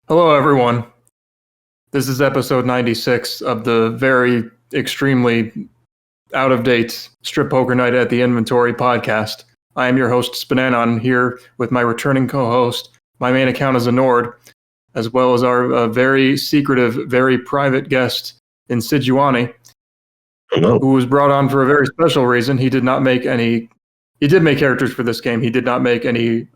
Hello, everyone. This is episode 96 of the very extremely out-of-date Strip Poker Night at the Inventory podcast. I am your host, spnanon, here with my returning co-host. My main account is a Nord, as well as our very secretive, very private guest, Insiduani, who was brought on for a very special reason. He did make characters for this game. He did not make any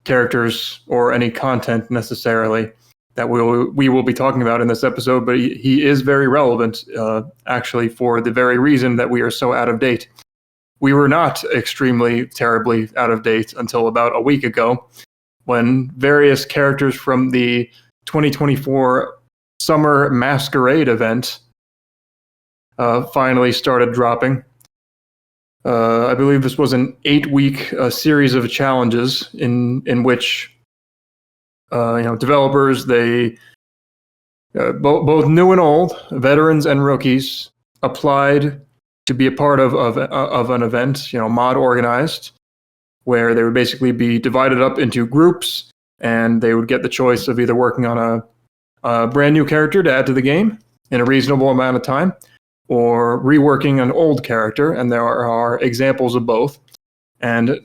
characters or any content necessarily that we will be talking about in this episode, but he is very relevant, actually, for the very reason that we are so out of date. We were not extremely terribly out of date until about a week ago, when various characters from the 2024 Summer Masquerade event finally started dropping. I believe this was an 8-week series of challenges in which developers, they both new and old, veterans and rookies, applied to be a part of an event, mod organized, where they would basically be divided up into groups, and they would get the choice of either working on a brand new character to add to the game in a reasonable amount of time, or reworking an old character, and there are examples of both. And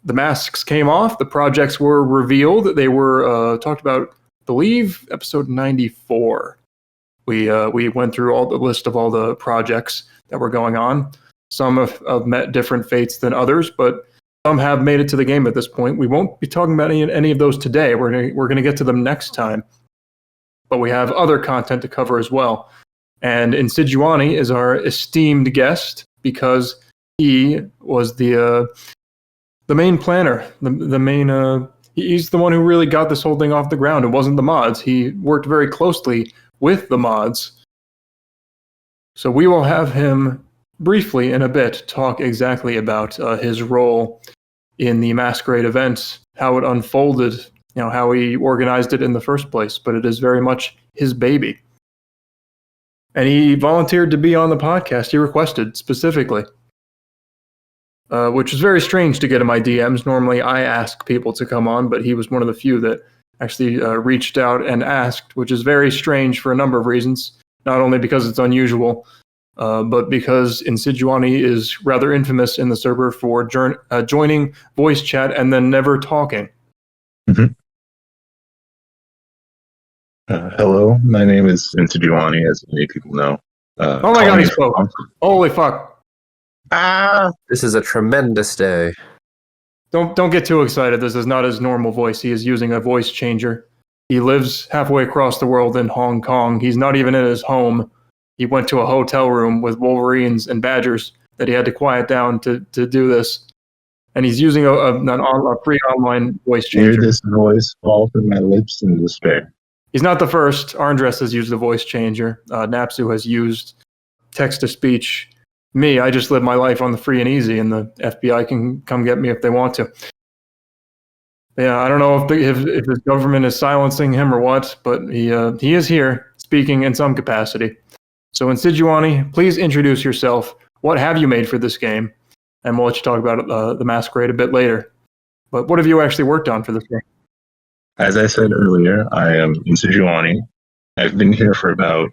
the masks came off, the projects were revealed, they were talked about, I believe, episode 94. We went through all the list of all the projects that were going on. Some have met different fates than others, but some have made it to the game at this point. We won't be talking about any of those today. We're going to get to them next time. But we have other content to cover as well. And Insiduani is our esteemed guest because he was the main planner, the main. He's the one who really got this whole thing off the ground. It wasn't the mods. He worked very closely with the mods. So we will have him briefly in a bit talk exactly about his role in the Masquerade event, how it unfolded, how he organized it in the first place. But it is very much his baby. And he volunteered to be on the podcast. He requested specifically, which is very strange to get in my DMs. Normally, I ask people to come on, but he was one of the few that actually reached out and asked, which is very strange for a number of reasons. Not only because it's unusual, but because Insiduani is rather infamous in the server for joining voice chat and then never talking. Mm-hmm. Hello, my name is Insiduani, as many people know. Oh my god, he spoke. Holy fuck. This is a tremendous day. Don't get too excited. This is not his normal voice. He is using a voice changer. He lives halfway across the world in Hong Kong. He's not even in his home. He went to a hotel room with wolverines and badgers that he had to quiet down to do this. And he's using a free online voice changer. Hear this voice fall from my lips in despair. He's not the first. Arndress has used a voice changer. Napsu has used text-to-speech. Me, I just live my life on the free and easy, and the FBI can come get me if they want to. Yeah, I don't know if his government is silencing him or what, but he is here, speaking in some capacity. So Insiduani, please introduce yourself. What have you made for this game? And we'll let you talk about the Masquerade a bit later. But what have you actually worked on for this game? As I said earlier, I am Insiduani. I've been here for about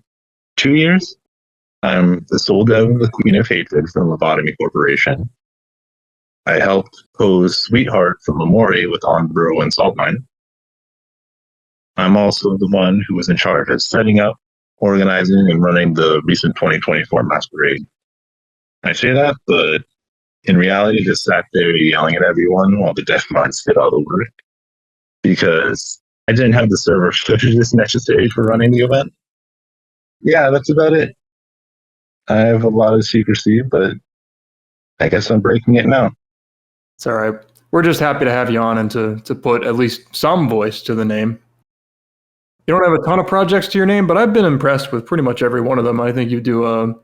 2 years. I'm the sole dev of the Queen of Hatred from Lobotomy Corporation. I helped pose Sweetheart from Amori with Onbro and Saltmine. I'm also the one who was in charge of setting up, organizing, and running the recent 2024 Masquerade. I say that, but in reality, just sat there yelling at everyone while the dev mods did all the work, because I didn't have the server footage necessary for running the event. Yeah, that's about it. I have a lot of secrecy, but I guess I'm breaking it now. It's all right. We're just happy to have you on and to put at least some voice to the name. You don't have a ton of projects to your name, but I've been impressed with pretty much every one of them. I think you do.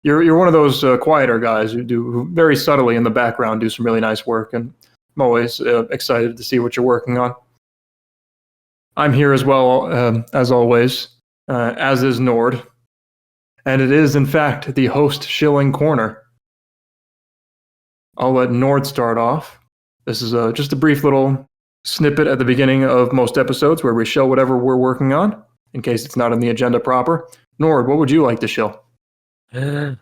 You're one of those quieter guys who very subtly in the background do some really nice work, and I'm always excited to see what you're working on. I'm here as well, as always, as is Nord. And it is, in fact, the host Shilling corner. I'll let Nord start off. This is just a brief little snippet at the beginning of most episodes where we show whatever we're working on, in case it's not on the agenda proper. Nord, what would you like to show?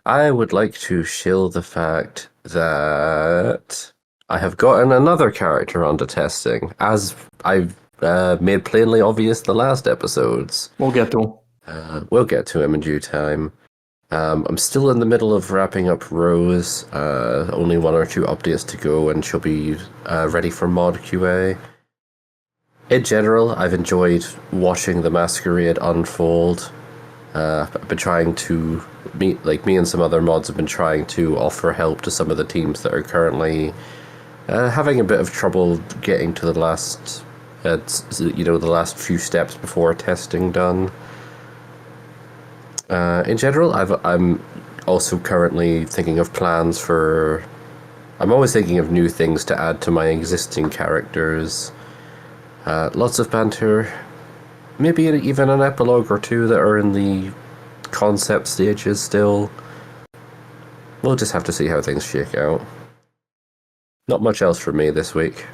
I would like to shill the fact that I have gotten another character onto testing, as I've made plainly obvious the last episodes. We'll get to him. We'll get to him in due time. I'm still in the middle of wrapping up Rose. Only 1 or 2 updates to go, and she'll be ready for mod QA. In general, I've enjoyed watching the Masquerade unfold. I've been trying to me and some other mods have been trying to offer help to some of the teams that are currently having a bit of trouble getting to the last, the last few steps before testing done. In general, I'm also currently thinking of plans for. I'm always thinking of new things to add to my existing characters. Lots of banter, maybe even an epilogue or 2 that are in the concept stages still. We'll just have to see how things shake out. Not much else for me this week.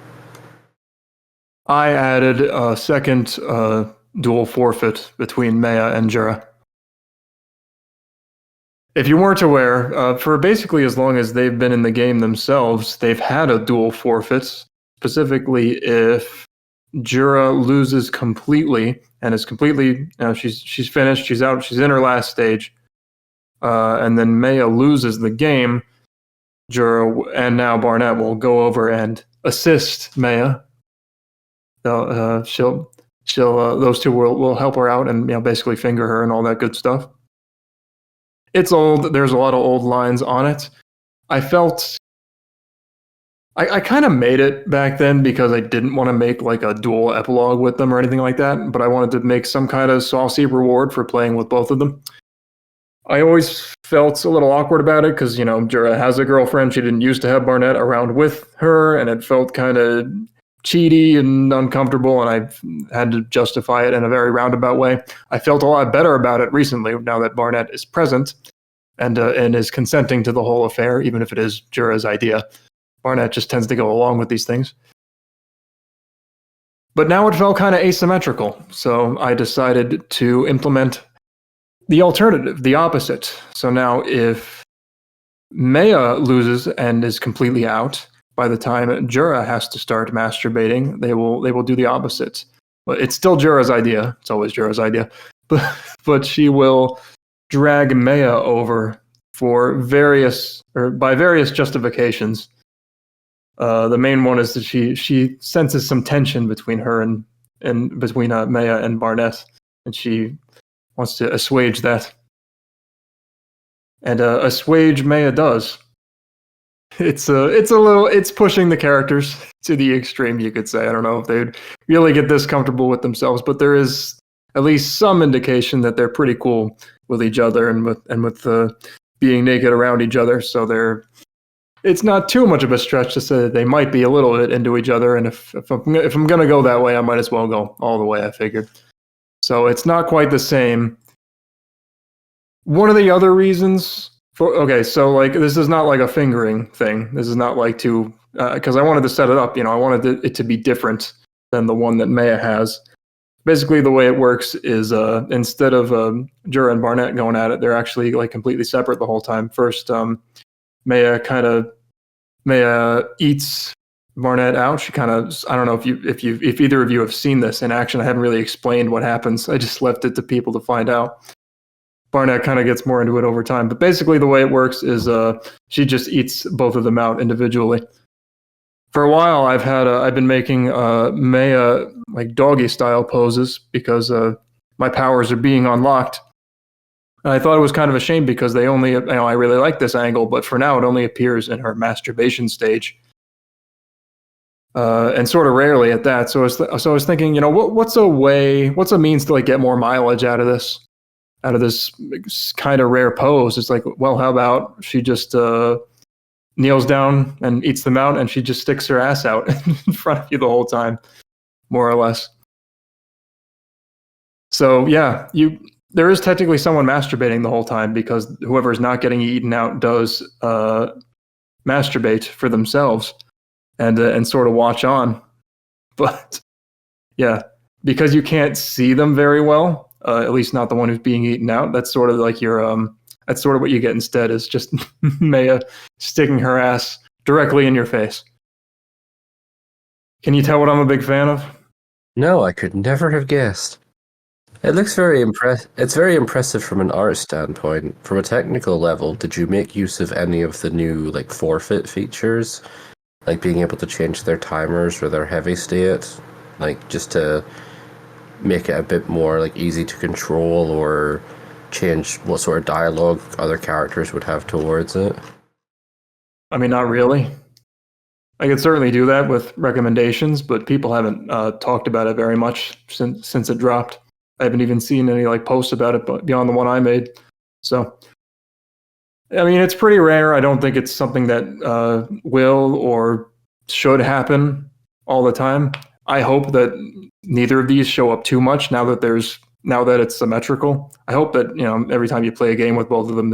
I added a second dual forfeit between Meia and Jura. If you weren't aware, for basically as long as they've been in the game themselves, they've had a dual forfeit, specifically if Jura loses completely and is completely, she's finished, she's out, she's in her last stage, and then Meia loses the game. Jura and now Barnett will go over and assist Meia. She'll those two will help her out and basically finger her and all that good stuff. It's old. There's a lot of old lines on it. I felt I kind of made it back then because I didn't want to make like a dual epilogue with them or anything like that, but I wanted to make some kind of saucy reward for playing with both of them. I always felt a little awkward about it because, Jura has a girlfriend. She didn't used to have Barnett around with her, and it felt kind of cheaty and uncomfortable, and I had to justify it in a very roundabout way. I felt a lot better about it recently now that Barnett is present and is consenting to the whole affair, even if it is Jura's idea. Barnett just tends to go along with these things. But now it felt kind of asymmetrical, so I decided to implement the alternative, the opposite. So now if Meia loses and is completely out, by the time Jura has to start masturbating, they will do the opposite. But it's still Jura's idea. It's always Jura's idea. But she will drag Meia over for by various justifications. The main one is that she senses some tension between her and between Meia and Barnett, and she wants to assuage that. And assuage Meia does. It's pushing the characters to the extreme, you could say. I don't know if they'd really get this comfortable with themselves, but there is at least some indication that they're pretty cool with each other and with being naked around each other. So it's not too much of a stretch to say that they might be a little bit into each other. And if I'm gonna go that way, I might as well go all the way, I figured. So it's not quite the same. One of the other reasons so like this is not like a fingering thing. This is not like because I wanted to set it up. I wanted it to be different than the one that Meia has. Basically, the way it works is instead of Jura and Barnett going at it, they're actually like completely separate the whole time. First, Meia eats Barnett out. She kind of, I don't know if either of you have seen this in action. I haven't really explained what happens. I just left it to people to find out. Barnett kind of gets more into it over time, but basically the way it works is she just eats both of them out individually. For a while, I've been making Meia like doggy style poses because my powers are being unlocked. And I thought it was kind of a shame because they only, I really like this angle, but for now it only appears in her masturbation stage, and sort of rarely at that. So I was thinking, what's a means to like get more mileage out of this kind of rare pose? It's like, well, how about she just kneels down and eats them out, and she just sticks her ass out in front of you the whole time, more or less. So yeah, there is technically someone masturbating the whole time because whoever is not getting eaten out does masturbate for themselves and sort of watch on. But yeah, because you can't see them very well, at least not the one who's being eaten out. That's sort of like that's sort of what you get instead, is just Meia sticking her ass directly in your face. Can you tell what I'm a big fan of? No, I could never have guessed. It looks It's very impressive from an art standpoint. From a technical level, did you make use of any of the new like forfeit features, like being able to change their timers or their heavy state, like just to make it a bit more like easy to control, or change what sort of dialogue other characters would have towards it? I mean, not really. I could certainly do that with recommendations, but people haven't talked about it very much since it dropped. I haven't even seen any like posts about it, but beyond the one I made. So, I mean, it's pretty rare. I don't think it's something that will or should happen all the time. I hope that neither of these show up too much now that it's symmetrical. I hope that, every time you play a game with both of them,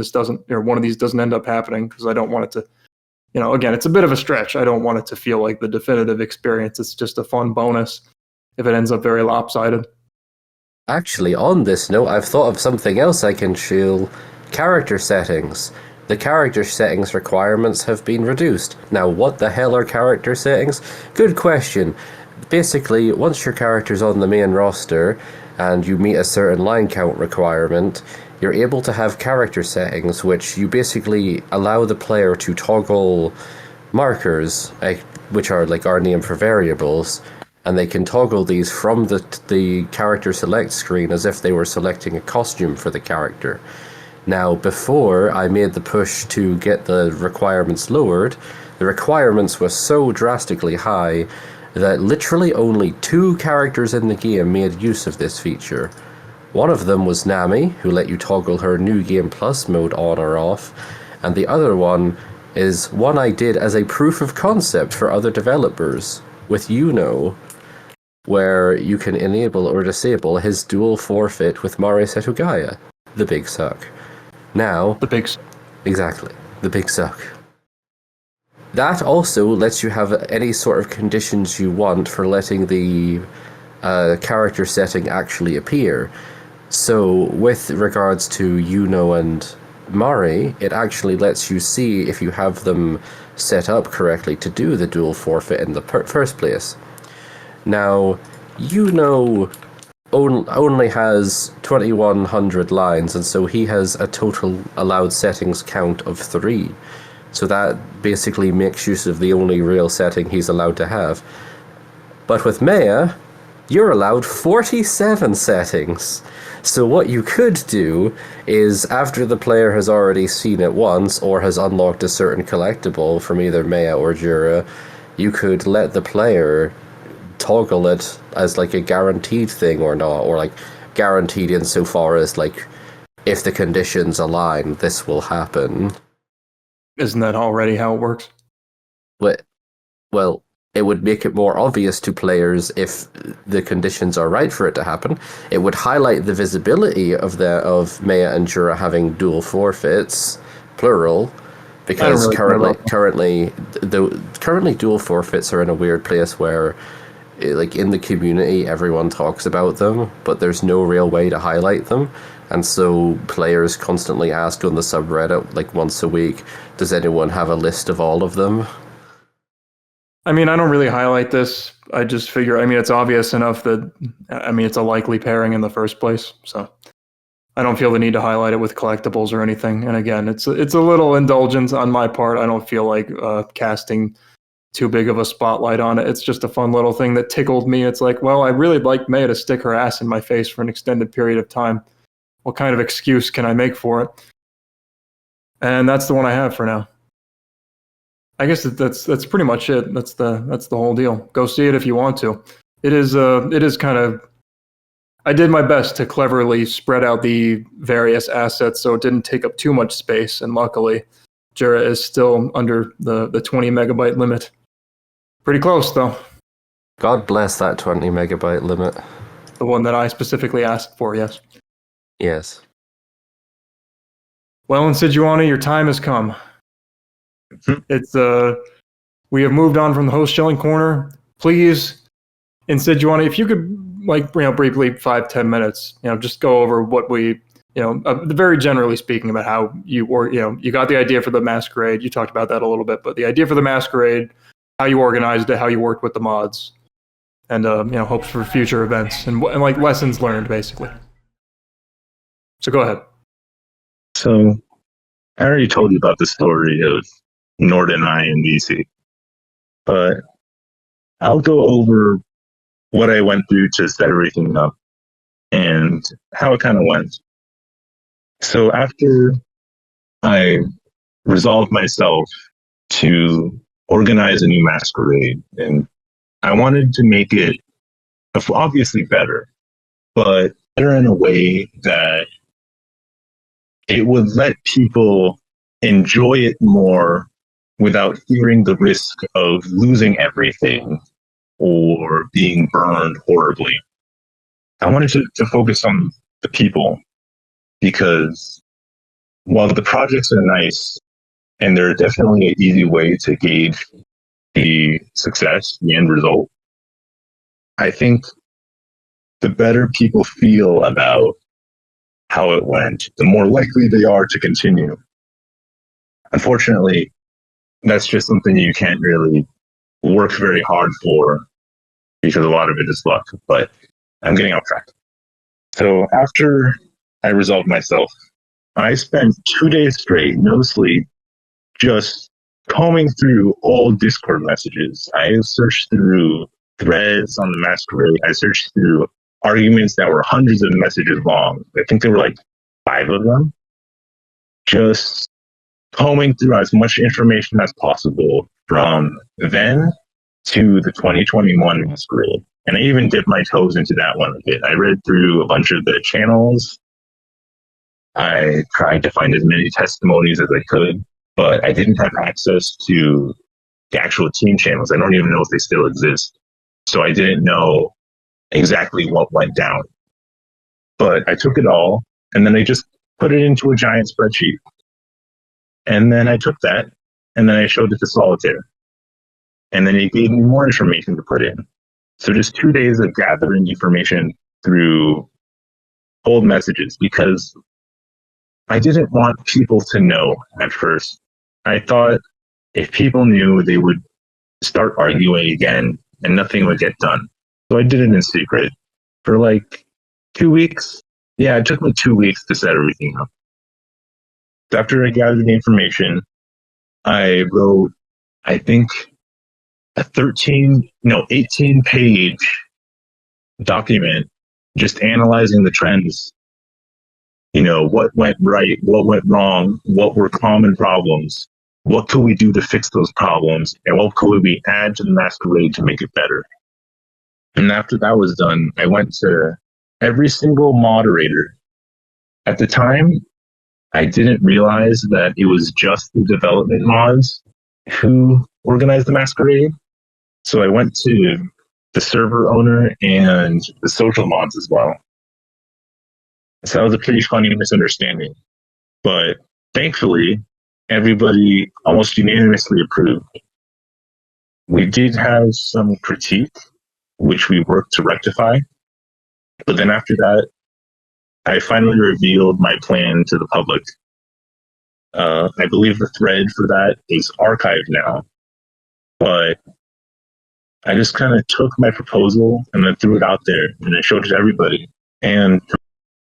one of these doesn't end up happening, because I don't want it to, again, it's a bit of a stretch. I don't want it to feel like the definitive experience. It's just a fun bonus if it ends up very lopsided. Actually, on this note, I've thought of something else I can shill. Character settings. The character settings requirements have been reduced. Now, what the hell are character settings? Good question. Basically, once your character's on the main roster and you meet a certain line count requirement, you're able to have character settings which you basically allow the player to toggle markers, which are like our name for variables, and they can toggle these from the character select screen as if they were selecting a costume for the character. Now, before I made the push to get the requirements lowered, the requirements were so drastically high that literally only 2 characters in the game made use of this feature. One of them was Nami, who let you toggle her New Game Plus mode on or off, and the other one is one I did as a proof of concept for other developers with where you can enable or disable his dual forfeit with Mari Setogaya, the Big Suck. Now, exactly, the Big Suck. That also lets you have any sort of conditions you want for letting the character setting actually appear. So, with regards to and Mari, it actually lets you see if you have them set up correctly to do the dual forfeit in the first place. Now, only has 2,100 lines, and so he has a total allowed settings count of 3. So that basically makes use of the only real setting he's allowed to have. But with Meia, you're allowed 47 settings. So what you could do is, after the player has already seen it once, or has unlocked a certain collectible from either Meia or Jura, you could let the player toggle it as like a guaranteed thing or not, or like guaranteed insofar as like, if the conditions align, this will happen. Isn't that already how it works? Well, it would make it more obvious to players if the conditions are right for it to happen. It would highlight the visibility of Meia and Jura having dual forfeits, plural, because currently dual forfeits are in a weird place where, like, in the community everyone talks about them, but there's no real way to highlight them. And so players constantly ask on the subreddit, like once a week, does anyone have a list of all of them? I mean, I don't really highlight this. I just figure, it's obvious enough that, it's a likely pairing in the first place. So I don't feel the need to highlight it with collectibles or anything. And again, it's a little indulgence on my part. I don't feel like casting too big of a spotlight on it. It's just a fun little thing that tickled me. It's like, well, I really like Meia to stick her ass in my face for an extended period of time. What kind of excuse can I make for it? And that's the one I have for now. I guess that's pretty much it. That's the whole deal. Go see it if you want to. It is kind of. I did my best to cleverly spread out the various assets so it didn't take up too much space, and luckily, Jura is still under the 20 megabyte limit. Pretty close though. God bless that 20 megabyte limit. The one that I specifically asked for, yes. Yes. Well, Insiduani, your time has come. It's we have moved on from the host Shilling corner. Please Insiduani, if you could, like, briefly 5-10 minutes, just go over what we, very generally speaking, about how you got the idea for the Masquerade. You talked about that a little bit, but the idea for the Masquerade, how you organized it, how you worked with the mods, and hopes for future events and like lessons learned, basically. So go ahead. So I already told you about the story of Nord and I and DC, but I'll go over what I went through to set everything up and how it kind of went. So after I resolved myself to organize a new masquerade, and I wanted to make it obviously better, but better in a way that it would let people enjoy it more without fearing the risk of losing everything or being burned horribly. I wanted to focus on the people, because while the projects are nice and they're definitely an easy way to gauge the success, the end result, I think the better people feel about how it went, the more likely they are to continue. Unfortunately, that's just something you can't really work very hard for, because a lot of it is luck, but I'm getting off track. So after I resolved myself, I spent 2 days straight, no sleep, just combing through all Discord messages. I searched through threads on the Masquerade. I searched through arguments that were hundreds of messages long. I think there were like 5 of them. Just combing through as much information as possible from then to the 2021 Masquerade. And I even dipped my toes into that one a bit. I read through a bunch of the channels. I tried to find as many testimonies as I could, but I didn't have access to the actual team channels. I don't even know if they still exist. So I didn't know exactly what went down. But I took it all, and then I just put it into a giant spreadsheet. And then I took that, and then I showed it to Solitaire. And then he gave me more information to put in. So just 2 days of gathering information through old messages, because I didn't want people to know at first. I thought if people knew, they would start arguing again and nothing would get done. So I did it in secret for like 2 weeks. Yeah, it took me 2 weeks to set everything up. After I gathered the information, I wrote, I think, a 18-page document just analyzing the trends. What went right, what went wrong, what were common problems, what could we do to fix those problems, and what could we add to the Masquerade to make it better. And after that was done, I went to every single moderator. At the time, I didn't realize that it was just the development mods who organized the Masquerade. So I went to the server owner and the social mods as well. So that was a pretty funny misunderstanding. But thankfully, everybody almost unanimously approved. We did have some critique, which we worked to rectify. But then after that, I finally revealed my plan to the public. I believe the thread for that is archived now. But I just kind of took my proposal and then threw it out there, and I showed it to everybody. And to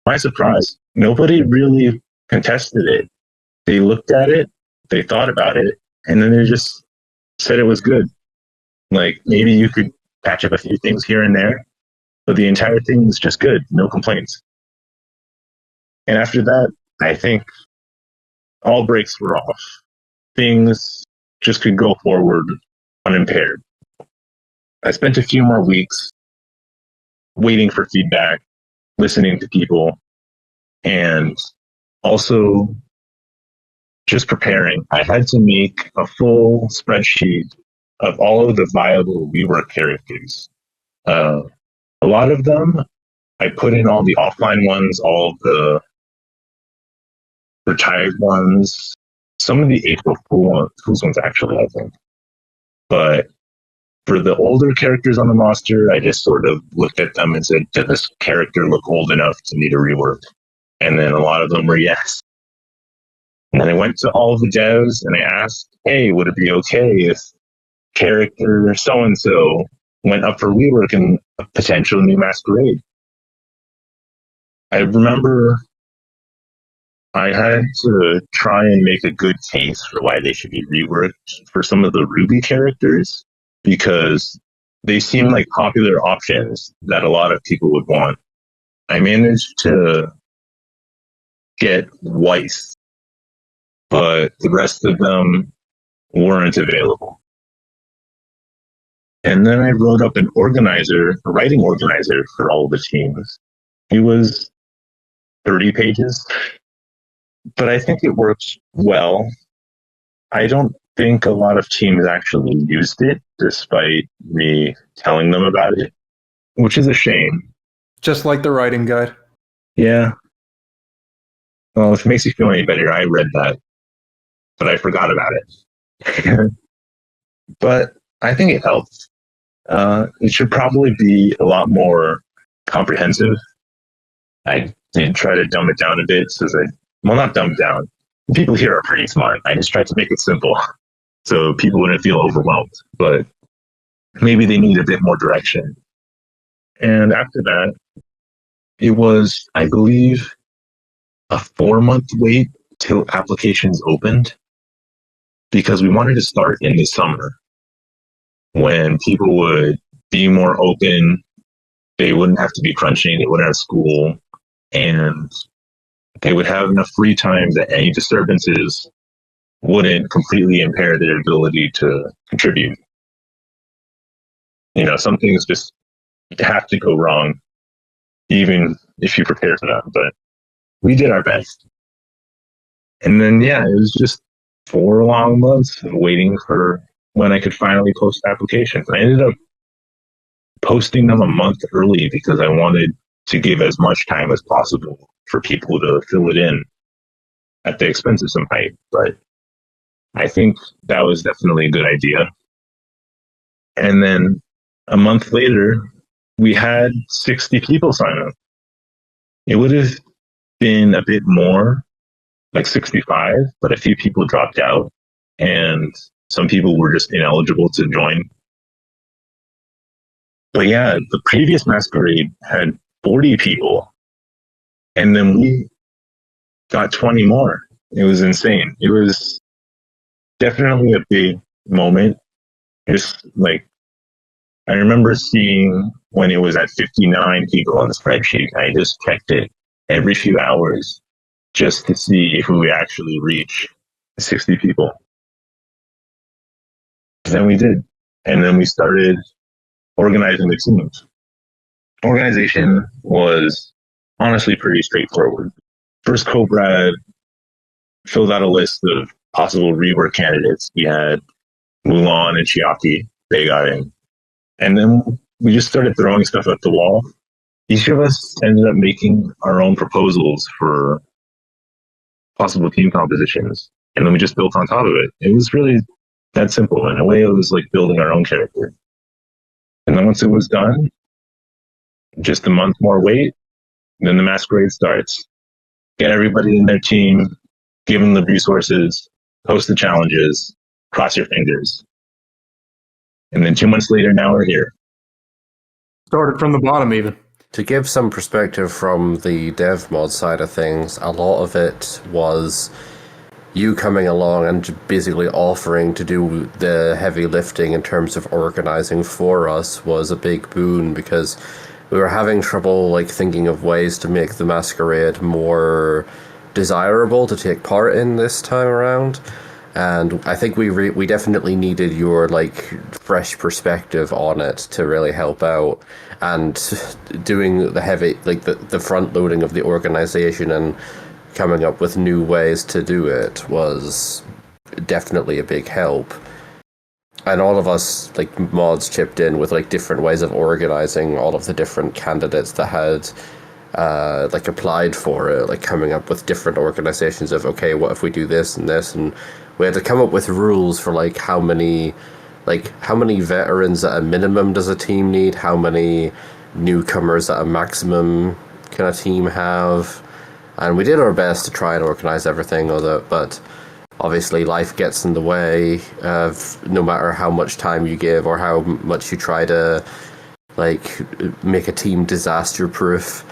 my surprise, nobody really contested it. They looked at it, they thought about it, and then they just said it was good. Like, maybe you could patch up a few things here and there, but the entire thing was just good, no complaints. And after that, I think all brakes were off. Things just could go forward unimpaired. I spent a few more weeks waiting for feedback, listening to people, and also just preparing. I had to make a full spreadsheet of all of the viable rework characters. A lot of them, I put in all the offline ones, all of the retired ones, some of the April Fool's ones actually, I think. But For the older characters on the roster, I just sort of looked at them and said, does this character look old enough to need a rework? And then a lot of them were yes. And then I went to all of the devs and I asked, hey, would it be okay if character so-and-so went up for rework in a potential new Masquerade? I remember I had to try and make a good case for why they should be reworked for some of the Ruby characters, because they seem like popular options that a lot of people would want. I managed to get Weiss, but the rest of them weren't available. And then I wrote up a writing organizer for all the teams. It was 30 pages, but I think it works well. I don't think a lot of teams actually used it, despite me telling them about it, which is a shame. Just like the writing guide. Yeah. Well, if it makes you feel any better, I read that, but I forgot about it. But I think it helps. It should probably be a lot more comprehensive. I did try to dumb it down a bit, not dumb it down. People here are pretty smart. I just tried to make it simple so people wouldn't feel overwhelmed, but maybe they need a bit more direction. And after that, it was, I believe, a 4-month wait till applications opened, because we wanted to start in the summer when people would be more open. They wouldn't have to be crunching. They wouldn't have school, and they would have enough free time that any disturbances wouldn't completely impair their ability to contribute. Some things just have to go wrong, even if you prepare for them. But we did our best. And then, it was just 4 long months of waiting for when I could finally post applications. I ended up posting them a month early because I wanted to give as much time as possible for people to fill it in at the expense of some hype. But I think that was definitely a good idea. And then a month later, we had 60 people sign up. It would have been a bit more, like 65, but a few people dropped out and some people were just ineligible to join. But the previous Masquerade had 40 people, and then we got 20 more. It was insane. It was definitely a big moment. Just like, I remember seeing when it was at 59 people on the spreadsheet. I just checked it every few hours just to see if we would actually reach 60 people. Then we did. And then we started organizing the teams. Organization was honestly pretty straightforward. First, Cobrad filled out a list of possible rework candidates. We had Mulan and Chiaki. They got in. And then we just started throwing stuff at the wall. Each of us ended up making our own proposals for possible team compositions. And then we just built on top of it. It was really that simple. In a way, it was like building our own character. And then once it was done, just a month more wait, then the Masquerade starts. Get everybody in their team, give them the resources, post the challenges, cross your fingers. And then 2 months later, now we're here. Started from the bottom even. To give some perspective from the dev mod side of things, a lot of it was you coming along and basically offering to do the heavy lifting in terms of organizing for us was a big boon, because we were having trouble thinking of ways to make the Masquerade more desirable to take part in this time around. And I think we definitely needed your fresh perspective on it to really help out. And doing the heavy the front loading of the organization and coming up with new ways to do it was definitely a big help. And all of us mods chipped in with different ways of organizing all of the different candidates that had applied for it, coming up with different organizations of, okay, what if we do this, and we had to come up with rules for how many like how many veterans at a minimum does a team need? How many newcomers at a maximum can a team have? And we did our best to try and organize everything, but obviously life gets in the way of no matter how much time you give or how much you try to like make a team disaster proof.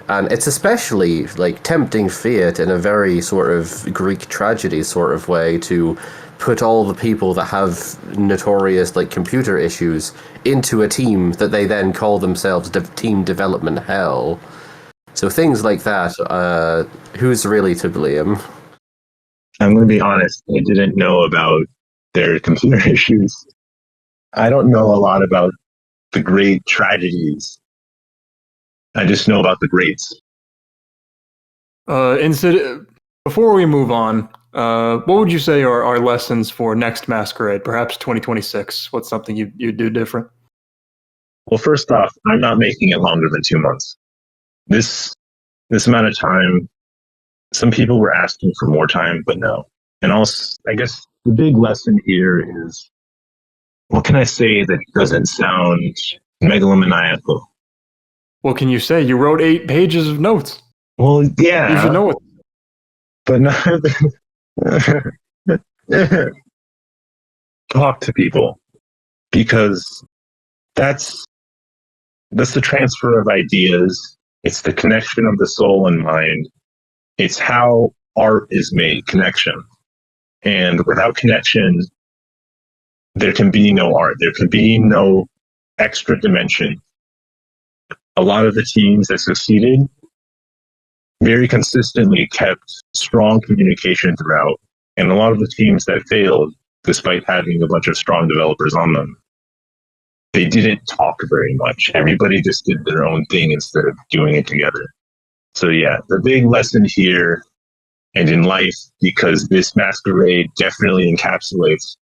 And it's especially like tempting fate in a very sort of Greek tragedy sort of way to put all the people that have notorious like computer issues into a team that they then call themselves team development hell. So things like that, who's really to blame? I'm going to be honest, I didn't know about their computer issues. I don't know a lot about the great tragedies. I just know about the greats. Before we move on, what would you say are our lessons for next Masquerade, perhaps 2026? What's something you do different? Well, first off, I'm not making it longer than 2 months. This amount of time, some people were asking for more time, but no. And also, I guess the big lesson here is, what can I say that doesn't sound megalomaniacal? What can you say? You wrote 8 pages of notes. Well, yeah. You should know it. But talk to people, because that's the transfer of ideas. It's the connection of the soul and mind. It's how art is made, connection. And without connection, there can be no art. There can be no extra dimension. A lot of the teams that succeeded very consistently kept strong communication throughout. And a lot of the teams that failed, despite having a bunch of strong developers on them, they didn't talk very much. Everybody just did their own thing instead of doing it together. So yeah, the big lesson here and in life, because this Masquerade definitely encapsulates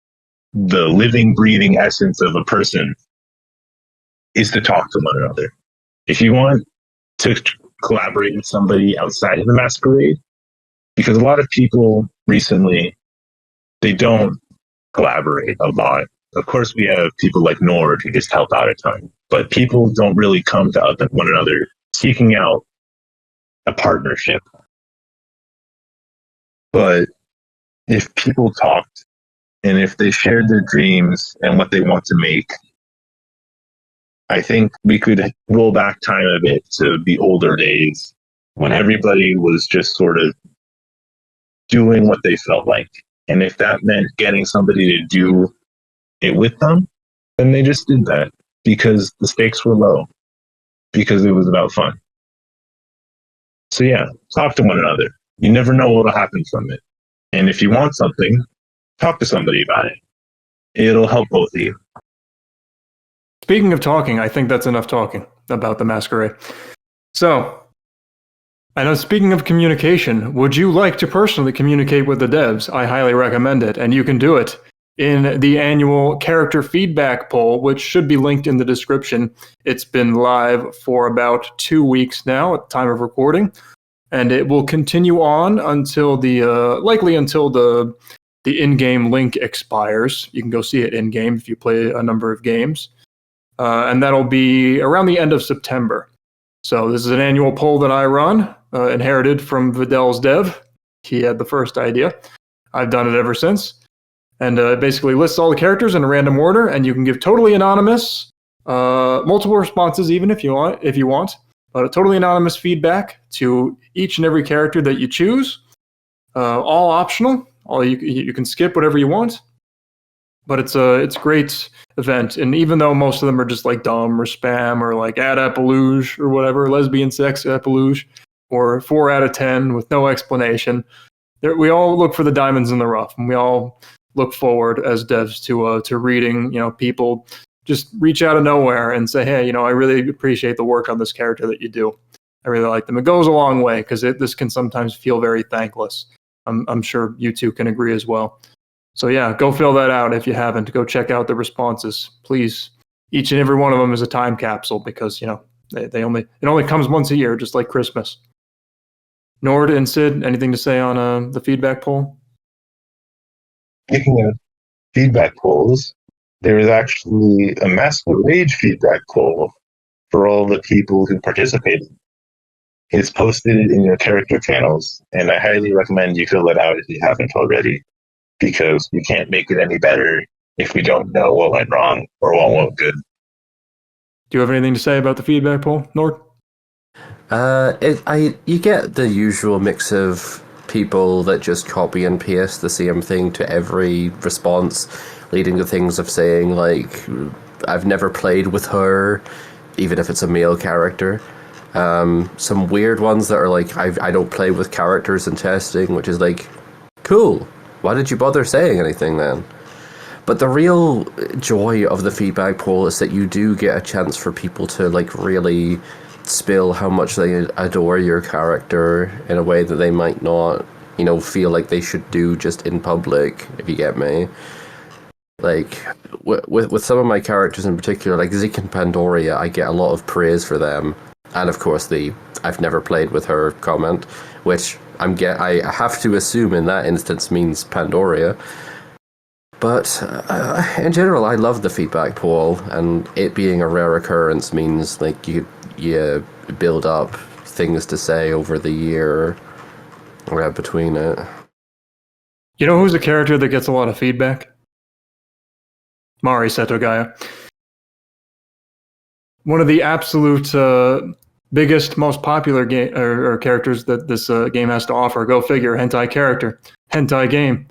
the living, breathing essence of a person, is to talk to one another. If you want to collaborate with somebody outside of the Masquerade, because a lot of people recently, they don't collaborate a lot. Of course, we have people like Nord who just help out a ton, but people don't really come to one another seeking out a partnership. But if people talked and if they shared their dreams and what they want to make, I think we could roll back time a bit to the older days when everybody was just sort of doing what they felt like. And if that meant getting somebody to do it with them, then they just did that because the stakes were low, because it was about fun. So yeah, talk to one another. You never know what will happen from it. And if you want something, talk to somebody about it. It'll help both of you. Speaking of talking, I think that's enough talking about the Masquerade. So, I know, speaking of communication, would you like to personally communicate with the devs? I highly recommend it, and you can do it in the annual character feedback poll, which should be linked in the description. It's been live for about 2 weeks now at the time of recording, and it will continue on until likely until the in-game link expires. You can go see it in-game if you play a number of games. And that'll be around the end of September. So this is an annual poll that I run, inherited from Vidal's dev. He had the first idea. I've done it ever since. And it basically lists all the characters in a random order, and you can give totally anonymous, multiple responses even if you want, but a totally anonymous feedback to each and every character that you choose. All optional. You can skip whatever you want. But it's a great event, and even though most of them are just like dumb or spam or like add epilogue or whatever, lesbian sex epilogue, or 4 out of 10 with no explanation, we all look for the diamonds in the rough, and we all look forward as devs to reading, people just reach out of nowhere and say, hey, I really appreciate the work on this character that you do. I really like them. It goes a long way because this can sometimes feel very thankless. I'm sure you two can agree as well. So yeah, go fill that out if you haven't. Go check out the responses, please. Each and every one of them is a time capsule because it only comes once a year, just like Christmas. Nord and Sid, anything to say on the feedback poll? Speaking of feedback polls, there is actually a Masquerade feedback poll for all the people who participated. It's posted in your character channels, and I highly recommend you fill it out if you haven't already, because we can't make it any better if we don't know what went wrong or what went good. Do you have anything to say about the feedback poll, Nord? You get the usual mix of people that just copy and paste the same thing to every response, leading to things of saying like, I've never played with her, even if it's a male character. Some weird ones that are like, I don't play with characters in testing, which is like, cool, why did you bother saying anything then? But the real joy of the feedback poll is that you do get a chance for people to like really spill how much they adore your character in a way that they might not, feel like they should do just in public, if you get me. Like, with some of my characters in particular, like Zeke and Pandoria, I get a lot of praise for them. And of course the I've never played with her comment, which I have to assume in that instance means Pandoria. But in general, I love the feedback poll, and it being a rare occurrence means like you build up things to say over the year between it. You know who's a character that gets a lot of feedback? Mari Setogaya. One of the absolute biggest, most popular game or characters that this game has to offer. Go figure, hentai character, hentai game.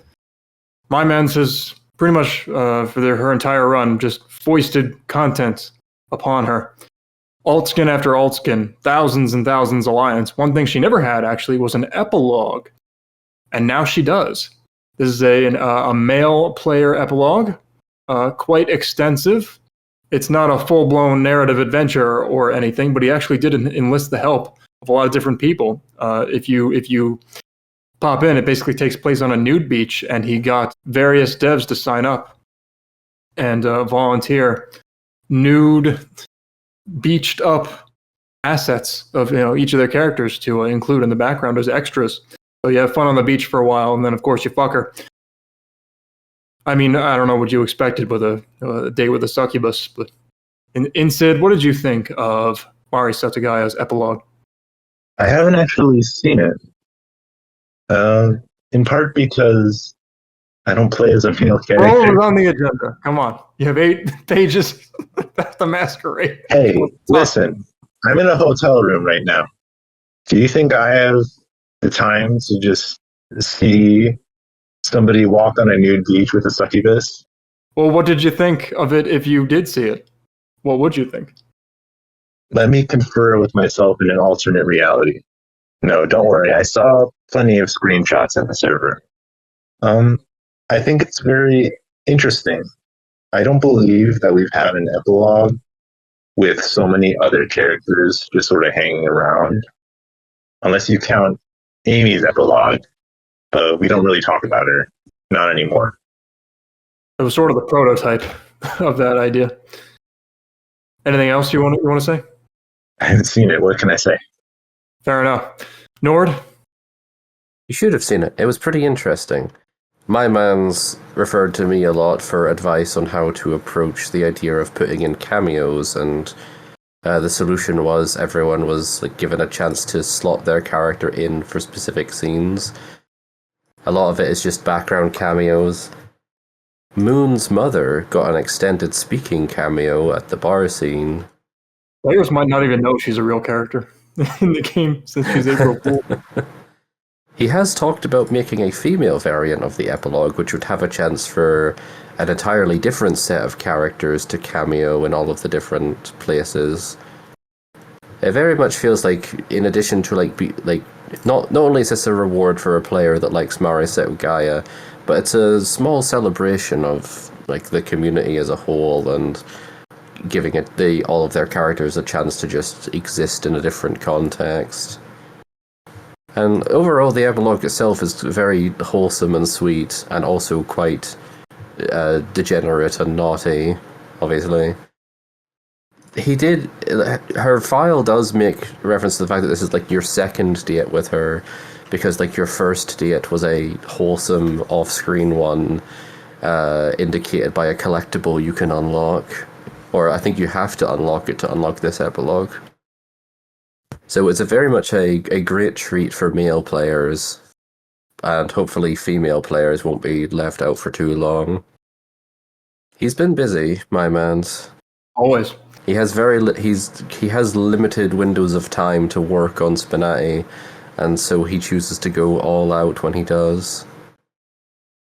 My man's has pretty much for her entire run just foisted content upon her. Alt skin after alt skin, thousands and thousands alliance. One thing she never had actually was an epilogue, and now she does. This is a male player epilogue, quite extensive. It's not a full-blown narrative adventure or anything, but he actually did enlist the help of a lot of different people. If you pop in, it basically takes place on a nude beach, and he got various devs to sign up and volunteer nude, beached up assets of each of their characters to include in the background as extras. So you have fun on the beach for a while, and then of course you fuck her. I mean, I don't know what you expected with a date with a succubus, but in Sid, what did you think of Mari Setagaya's epilogue? I haven't actually seen it. In part because I don't play as a male character. Oh, it was on the agenda. Come on. You have 8 pages. That's the Masquerade. Hey, listen. I'm in a hotel room right now. Do you think I have the time to just see somebody walk on a nude beach with a succubus? Well, what did you think of it if you did see it? What would you think? Let me confer with myself in an alternate reality. No, don't worry. I saw plenty of screenshots in the server. I think it's very interesting. I don't believe that we've had an epilogue with so many other characters just sort of hanging around. Unless you count Amy's epilogue. We don't really talk about her. Not anymore. It was sort of the prototype of that idea. Anything else you want to say? I haven't seen it. What can I say? Fair enough. Nord? You should have seen it. It was pretty interesting. My man's referred to me a lot for advice on how to approach the idea of putting in cameos, and the solution was everyone was given a chance to slot their character in for specific scenes. A lot of it is just background cameos. Moon's mother got an extended speaking cameo at the bar scene. Players might not even know she's a real character in the game since she's April Fool. He has talked about making a female variant of the epilogue, which would have a chance for an entirely different set of characters to cameo in all of the different places. It very much feels like, in addition to not only is this a reward for a player that likes Mari Setogaya, but it's a small celebration of the community as a whole, and giving all of their characters a chance to just exist in a different context. And overall, the epilogue itself is very wholesome and sweet, and also quite degenerate and naughty, obviously. Her file does make reference to the fact that this is your second date with her, because your first date was a wholesome off-screen one, indicated by a collectible you can unlock. Or I think you have to unlock it to unlock this epilogue. So it's very much a great treat for male players, and hopefully female players won't be left out for too long. He's been busy, my man's. Always. He has he has limited windows of time to work on SPNatI, and so he chooses to go all out when he does.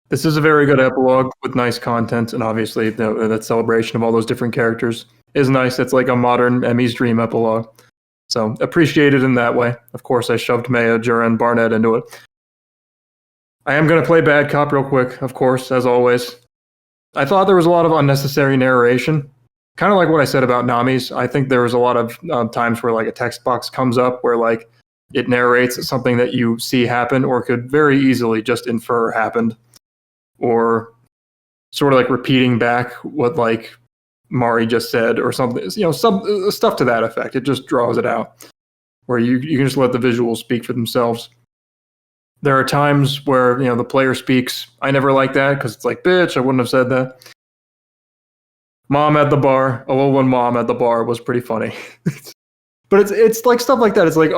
This is a very good epilogue with nice content, and obviously that celebration of all those different characters is nice. It's like a modern Emmy's Dream epilogue. So appreciated in that way. Of course, I shoved Meia, Jura, and Barnett into it. I am going to play Bad Cop real quick, of course, as always. I thought there was a lot of unnecessary narration. Kind of like what I said about Nami's. I think there was a lot of times where like a text box comes up where like it narrates something that you see happen or could very easily just infer happened. Or sort of like repeating back what like Mari just said or something, some stuff to that effect. It just draws it out where you can just let the visuals speak for themselves. There are times where, the player speaks. I never like that because it's like, bitch, I wouldn't have said that. Mom at the bar, Alolan mom at the bar was pretty funny. But it's like stuff like that. It's like,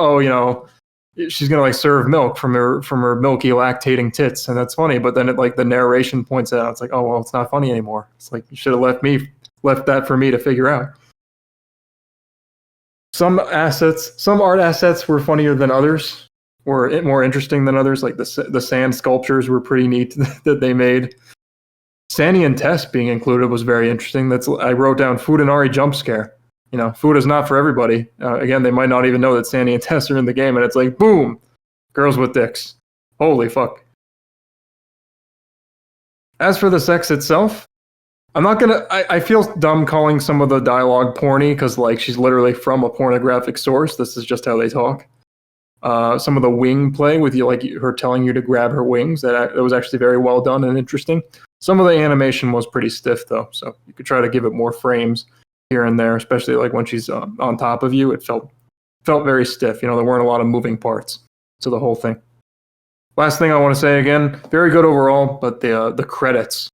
she's gonna like serve milk from her milky lactating tits, and that's funny. But then the narration points it out. It's like, oh well, it's not funny anymore. It's like you should have left that for me to figure out. Some art assets were funnier than others, were more interesting than others. Like the sand sculptures were pretty neat that they made. Sandy and Tess being included was very interesting. I wrote down Fudanari jump scare. Food is not for everybody. Again, they might not even know that Sandy and Tess are in the game, and it's like, boom, girls with dicks. Holy fuck. As for the sex itself, I'm not gonna. I feel dumb calling some of the dialogue porny because like she's literally from a pornographic source. This is just how they talk. Some of the wing play with you, like her telling you to grab her wings, that was actually very well done and interesting. Some of the animation was pretty stiff though, so you could try to give it more frames here and there, especially like when she's on top of you. It felt very stiff. There weren't a lot of moving parts to the whole thing. Last thing I want to say again, very good overall, but the credits.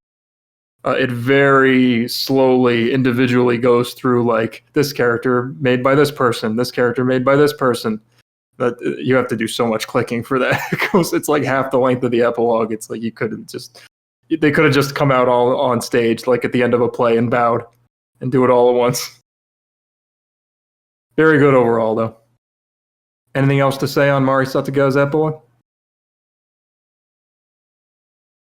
It very slowly, individually goes through like this character made by this person, this character made by this person. But you have to do so much clicking for that because it's like half the length of the epilogue. It's like they could have just come out all on stage like at the end of a play and bowed and do it all at once. Very good overall, though. Anything else to say on Mari Setogai's epilogue?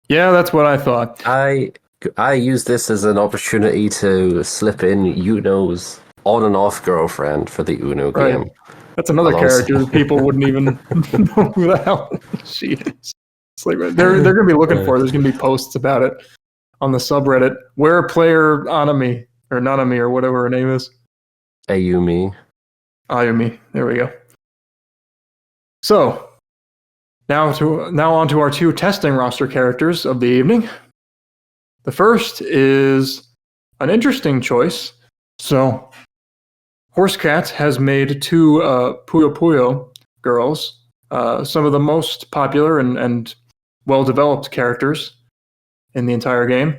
Yeah, that's what I thought. I use this as an opportunity to slip in Uno's on and off girlfriend for the Uno game. Right. That's another character that people wouldn't even know who the hell she is. It's like they're going to be looking for it. There's going to be posts about it on the subreddit. Where player Anami or Nanami or whatever her name is. Ayumi. There we go. So now on to our two testing roster characters of the evening. The first is an interesting choice. So Horsecat has made two Puyo Puyo girls, some of the most popular and well-developed characters in the entire game.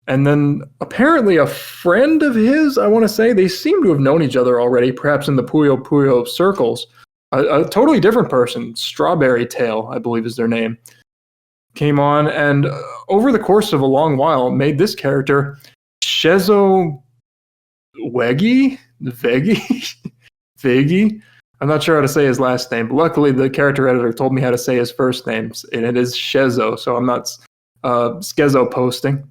And then apparently a friend of his, I want to say, they seem to have known each other already, perhaps in the Puyo Puyo circles. A totally different person, Strawberry Tail, I believe is their name, came on and over the course of a long while made this character Schezo Veggie? I'm not sure how to say his last name, but luckily the character editor told me how to say his first name, and it is Schezo, so I'm not Schezo posting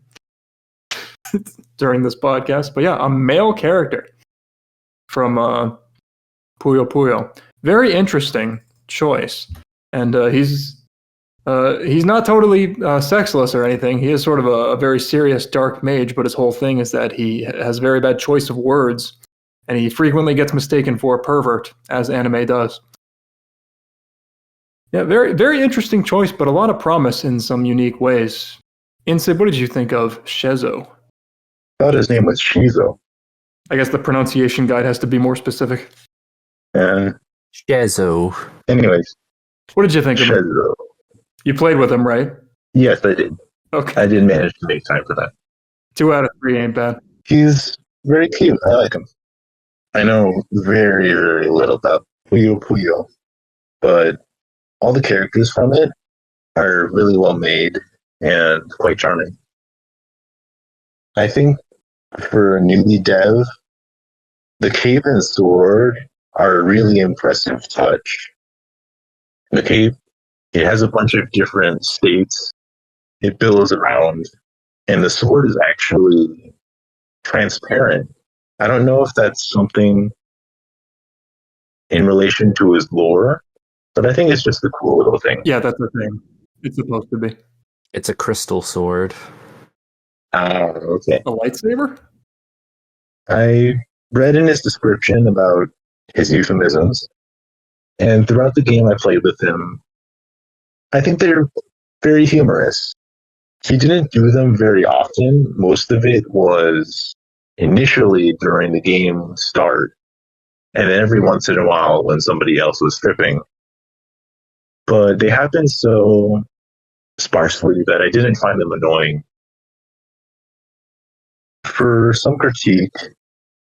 during this podcast. But yeah, a male character from Puyo Puyo. Very interesting choice. And he's not totally sexless or anything. He is sort of a very serious dark mage, but his whole thing is that he has very bad choice of words, and he frequently gets mistaken for a pervert, as anime does. Yeah, very, very interesting choice, but a lot of promise in some unique ways. Insid, what did you think of Schezo? I thought his name was Schezo. I guess the pronunciation guide has to be more specific. Schezo. Anyways. What did you think of him? Schezo. You played with him, right? Yes, I did. Okay. I did manage to make time for that. 2 out of 3 ain't bad. He's very cute. I like him. I know very, very little about Puyo Puyo, but all the characters from it are really well made and quite charming. I think for a newbie dev, the cape and sword are a really impressive touch. The cape, it has a bunch of different states it billows around, and the sword is actually transparent. I don't know if that's something in relation to his lore, but I think it's just a cool little thing. Yeah, that's the thing. It's supposed to be. It's a crystal sword. Okay. A lightsaber? I read in his description about his euphemisms, and throughout the game I played with him, I think they're very humorous. He didn't do them very often. Most of it was initially during the game start, and then every once in a while when somebody else was stripping. But they happen so sparsely that I didn't find them annoying. For some critique,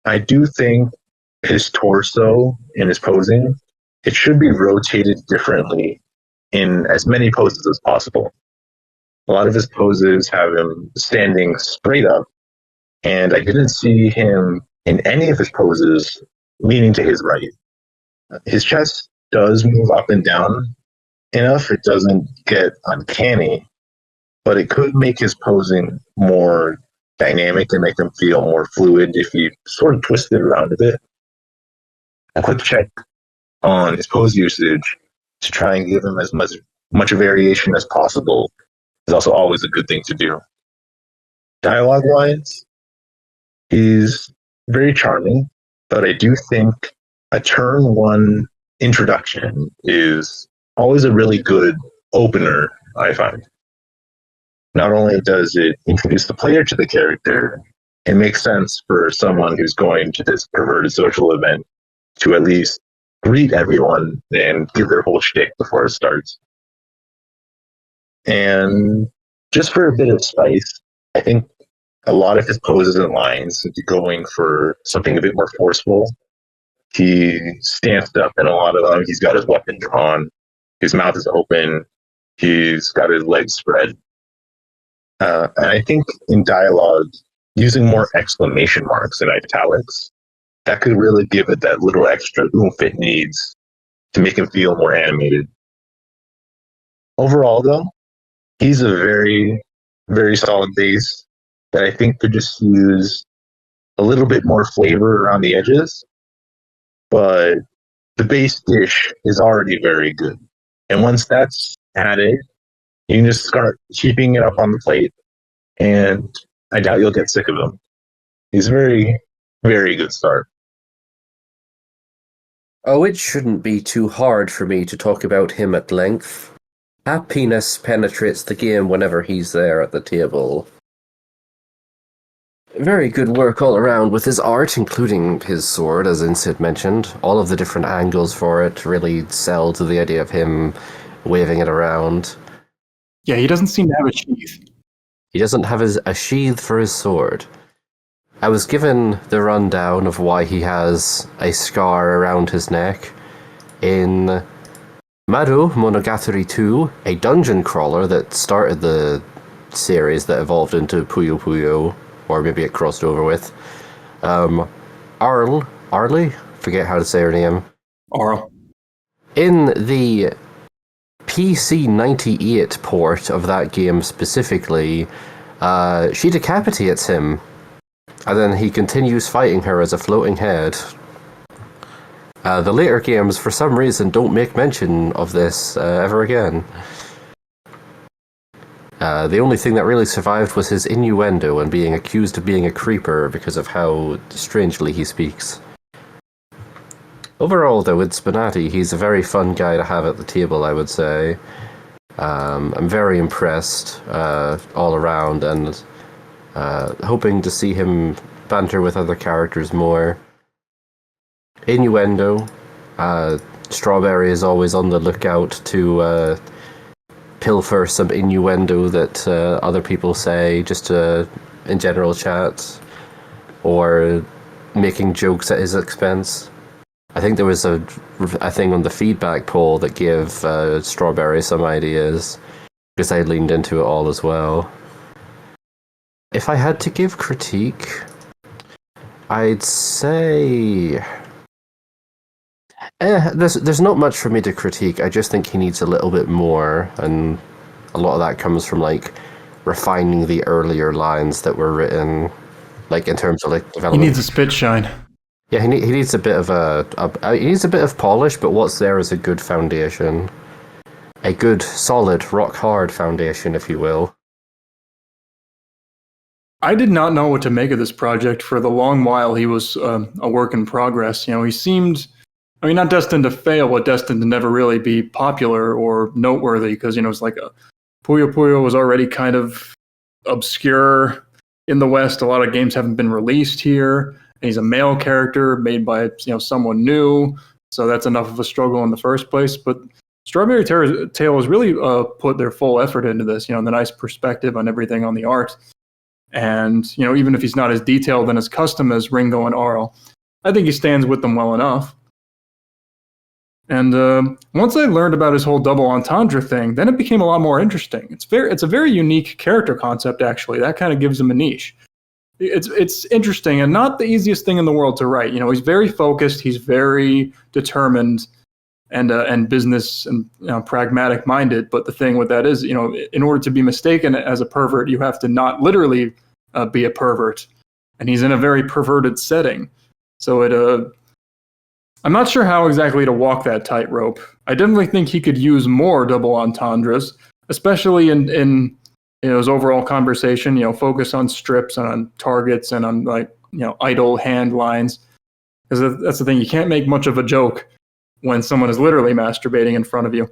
I do think his torso and his posing, it should be rotated differently in as many poses as possible. A lot of his poses have him standing straight up, and I didn't see him in any of his poses leaning to his right. His chest does move up and down enough, it doesn't get uncanny, but it could make his posing more dynamic and make him feel more fluid if you sort of twist it around a bit. A quick check on his pose usage to try and give him as much variation as possible is also always a good thing to do. Dialogue-wise, he's very charming, but I do think a turn 1 introduction is always a really good opener, I find. Not only does it introduce the player to the character, it makes sense for someone who's going to this perverted social event to at least greet everyone and give their whole shtick before it starts. And just for a bit of spice, I think a lot of his poses and lines is going for something a bit more forceful. He stands up in a lot of them. He's got his weapon drawn. His mouth is open. He's got his legs spread. And I think in dialogue, using more exclamation marks and italics, that could really give it that little extra oomph it needs to make him feel more animated. Overall, though, he's a very, very solid base that I think could just use a little bit more flavor around the edges. But the base dish is already very good. And once that's added, you can just start keeping it up on the plate, and I doubt you'll get sick of him. He's a very, very good start. Oh, it shouldn't be too hard for me to talk about him at length. Happiness penetrates the game whenever he's there at the table. Very good work all around with his art, including his sword, as Insid mentioned. All of the different angles for it really sell to the idea of him waving it around. Yeah, he doesn't seem to have a sheath. He doesn't have a sheath for his sword. I was given the rundown of why he has a scar around his neck in Maru Monogatari 2, a dungeon crawler that started the series that evolved into Puyo Puyo, or maybe it crossed over with. Arlie? Forget how to say her name. Aurel. In the PC 98 port of that game specifically, she decapitates him, and then he continues fighting her as a floating head. The later games, for some reason, don't make mention of this ever again. The only thing that really survived was his innuendo and being accused of being a creeper because of how strangely he speaks. Overall, though, with SPNatI, he's a very fun guy to have at the table, I would say. I'm very impressed all around, and hoping to see him banter with other characters more. Innuendo. Strawberry is always on the lookout to pilfer some innuendo that other people say just in general chat, or making jokes at his expense. I think there was a thing on the feedback poll that gave Strawberry some ideas, because I leaned into it all as well. If I had to give critique, I'd say there's not much for me to critique. I just think he needs a little bit more, and a lot of that comes from like refining the earlier lines that were written, like in terms of like development. He needs a spit shine. Yeah, he needs a bit of he needs a bit of polish, but what's there is a good foundation, a good, solid, rock hard foundation, if you will. I did not know what to make of this project for the long while he was a work in progress. You know, he seemed, I mean, not destined to fail, but destined to never really be popular or noteworthy, because, you know, it's like Puyo Puyo was already kind of obscure in the West. A lot of games haven't been released here, and he's a male character made by, you know, someone new, so that's enough of a struggle in the first place. But Strawberry Tale has really put their full effort into this, you know, the nice perspective on everything on the art. And, you know, even if he's not as detailed and as custom as Ringo and Arl, I think he stands with them well enough. And once I learned about his whole double entendre thing, then it became a lot more interesting. It's a very unique character concept, actually. That kind of gives him a niche. It's interesting and not the easiest thing in the world to write. You know, he's very focused, he's very determined, and business and, you know, pragmatic minded. But the thing with that is, you know, in order to be mistaken as a pervert, you have to not literally be a pervert, and he's in a very perverted setting. So I'm not sure how exactly to walk that tightrope. I definitely think he could use more double entendres, especially in you know, his overall conversation. You know, focus on strips and on targets and on, like, you know, idle hand lines, because that's the thing. You can't make much of a joke when someone is literally masturbating in front of you.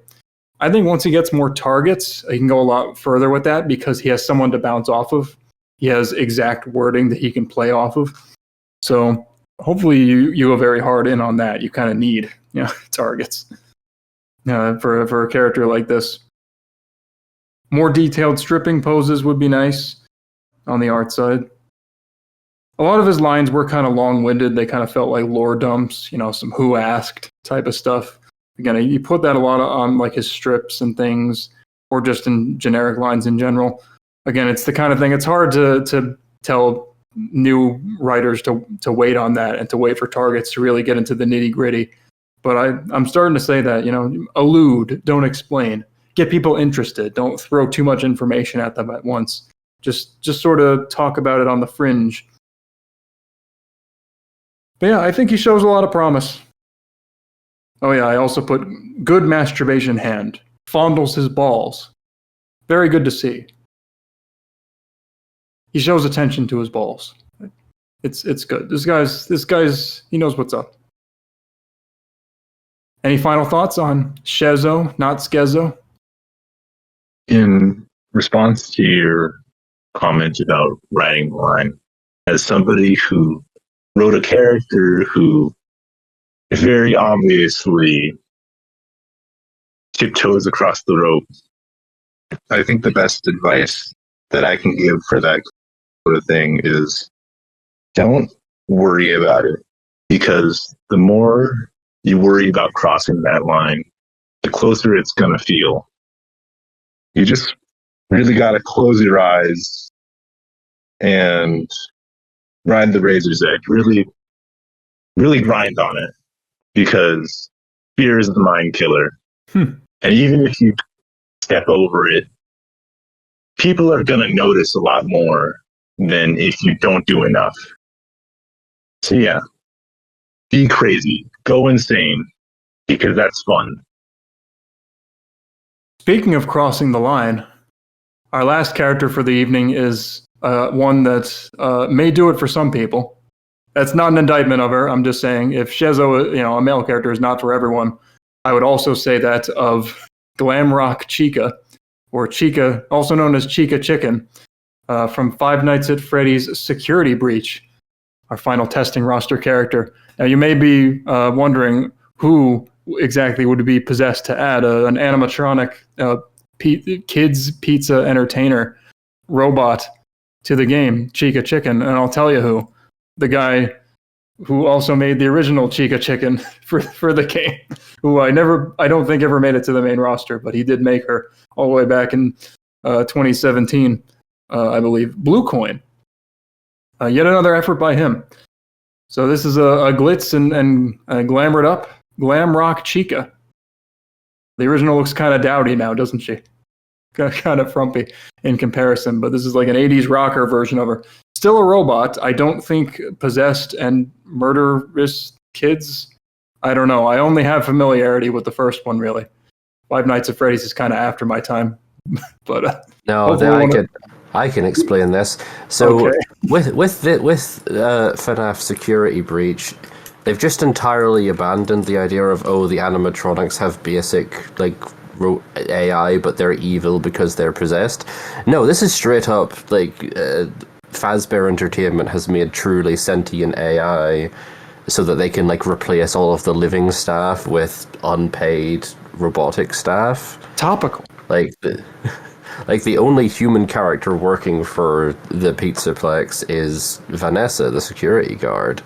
I think once he gets more targets, he can go a lot further with that, because he has someone to bounce off of. He has exact wording that he can play off of. So hopefully you go very hard in on that. You kind of need, you know, targets for a character like this. More detailed stripping poses would be nice on the art side. A lot of his lines were kind of long-winded. They kind of felt like lore dumps, you know, some who asked type of stuff. Again, you put that a lot on like his strips and things, or just in generic lines in general. Again, it's the kind of thing, it's hard to tell new writers to wait on that and to wait for targets to really get into the nitty-gritty. But I'm starting to say that, you know, allude, don't explain. Get people interested. Don't throw too much information at them at once. Just sort of talk about it on the fringe. But yeah, I think he shows a lot of promise. Oh yeah, I also put good masturbation hand. Fondles his balls. Very good to see. He shows attention to his balls. It's good. This guy's he knows what's up. Any final thoughts on Schezo, not Schezo? In response to your comment about writing the line, as somebody who wrote a character who very obviously tiptoes across the ropes, I think the best advice that I can give for that sort of thing is don't worry about it, because the more you worry about crossing that line, the closer it's going to feel. You just really got to close your eyes and ride the razor's edge. Really, really grind on it, because fear is the mind killer. And even if you step over it, people are going to notice a lot more than if you don't do enough. So yeah, be crazy, go insane, because that's fun. Speaking of crossing the line, our last character for the evening is one that may do it for some people. That's not an indictment of her. I'm just saying, if Schezo, you know, a male character, is not for everyone, I would also say that of Glamrock Chica, or Chica, also known as Chica Chicken, from Five Nights at Freddy's Security Breach, our final testing roster character. Now, you may be wondering who exactly would be possessed to add an animatronic kids pizza entertainer robot to the game, Chica Chicken, and I'll tell you who. The guy who also made the original Chica Chicken for the game, who I don't think ever made it to the main roster, but he did make her all the way back in 2017, I believe. Blue Coin. Yet another effort by him. So this is a glitz and glamored up Glamrock Chica. The original looks kind of dowdy now, doesn't she? Kind of frumpy in comparison, but this is like an 80s rocker version of her. Still a robot. I don't think possessed and murderous kids. I don't know. I only have familiarity with the first one, really. Five Nights at Freddy's is kind of after my time. But no, I can explain this. So okay. with FNAF Security Breach, they've just entirely abandoned the idea of the animatronics have basic like AI, but they're evil because they're possessed. No, this is straight up like Fazbear Entertainment has made truly sentient AI so that they can like replace all of the living staff with unpaid robotic staff. Topical. Like the only human character working for the Pizzaplex is Vanessa, the security guard.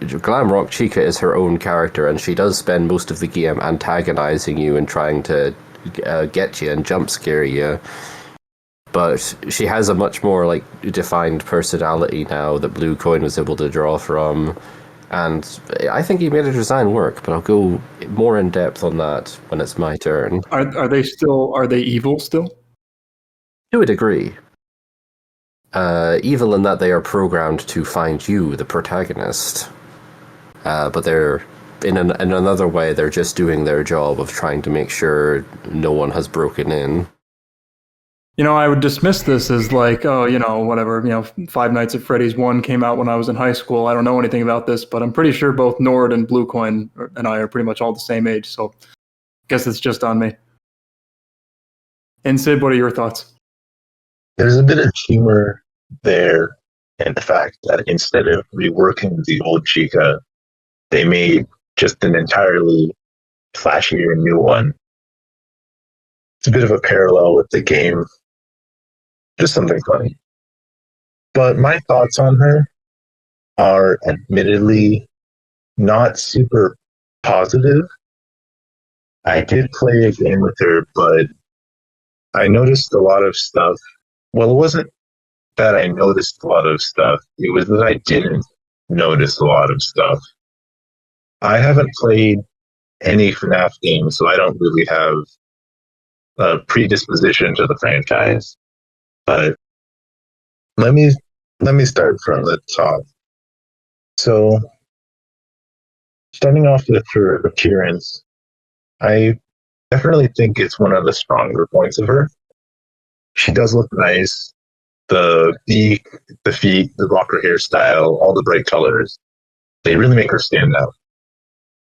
Glamrock Chica is her own character, and she does spend most of the game antagonizing you and trying to get you and jump scare you. But she has a much more like defined personality now that Blue Coin was able to draw from, and I think he made her design work. But I'll go more in depth on that when it's my turn. Are they evil still? To a degree. Evil in that they are programmed to find you, the protagonist. But they're in another way, they're just doing their job of trying to make sure no one has broken in. I would dismiss this as like, whatever, Five Nights at Freddy's 1 came out when I was in high school. I don't know anything about this, but I'm pretty sure both Nord and Blue Coin and I are pretty much all the same age, so I guess it's just on me. And Sid, what are your thoughts? There's a bit of humor there in the fact that instead of reworking the old Chica, they made just an entirely flashier new one. It's a bit of a parallel with the game. Just something funny. But my thoughts on her are admittedly not super positive. I did play a game with her, but I noticed a lot of stuff. Well, it wasn't that I noticed a lot of stuff. It was that I didn't notice a lot of stuff. I haven't played any FNAF games, so I don't really have a predisposition to the franchise. But let me start from the top. So, starting off with her appearance, I definitely think it's one of the stronger points of her. She does look nice. The beak, the feet, the rocker hairstyle, all the bright colors, they really make her stand out.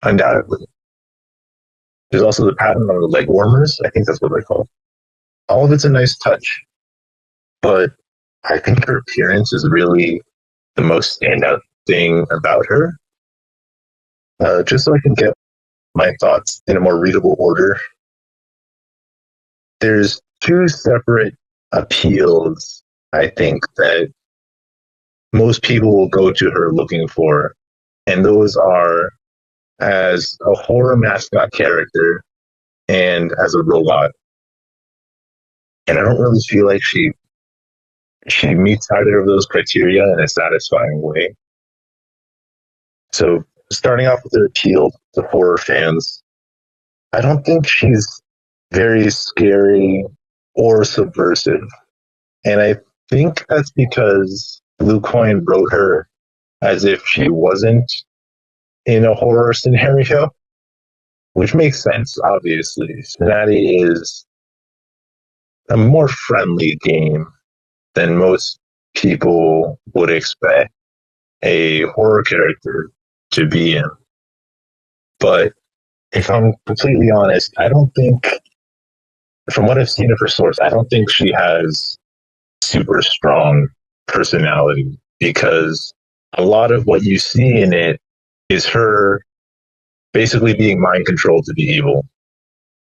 Undoubtedly. There's also the pattern on the leg warmers. I think that's what they're called. All of it's a nice touch. But I think her appearance is really the most standout thing about her. Just so I can get my thoughts in a more readable order. There's two separate appeals, I think, that most people will go to her looking for. And those are as a horror mascot character and as a robot. And I don't really feel like she meets either of those criteria in a satisfying way. So starting off with her appeal to horror fans, I don't think she's very scary or subversive. And I think that's because Blue Coin wrote her as if she wasn't in a horror scenario, which makes sense, obviously. SPNatI is a more friendly game than most people would expect a horror character to be in. But if I'm completely honest, I don't think, from what I've seen of her source, I don't think she has super strong personality, because a lot of what you see in it is her basically being mind controlled to be evil.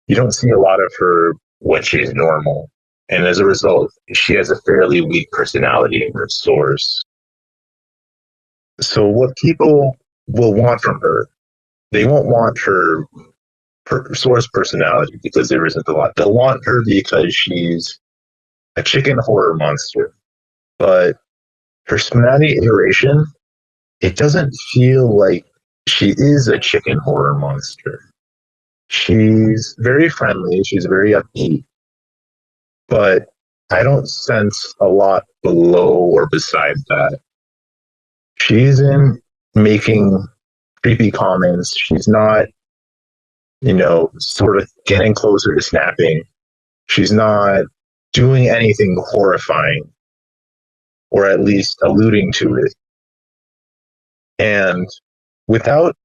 You don't see a lot of her when she's normal. And as a result, she has a fairly weak personality in her source. So what people will want from her, they won't want her source personality because there isn't a lot. They'll want her because she's a chicken horror monster. But her SPNatI iteration, it doesn't feel like she is a chicken horror monster. She's very friendly, she's very upbeat, but I don't sense a lot below or beside that. She isn't making creepy comments. She's not, sort of getting closer to snapping. She's not doing anything horrifying, or at least alluding to it. And without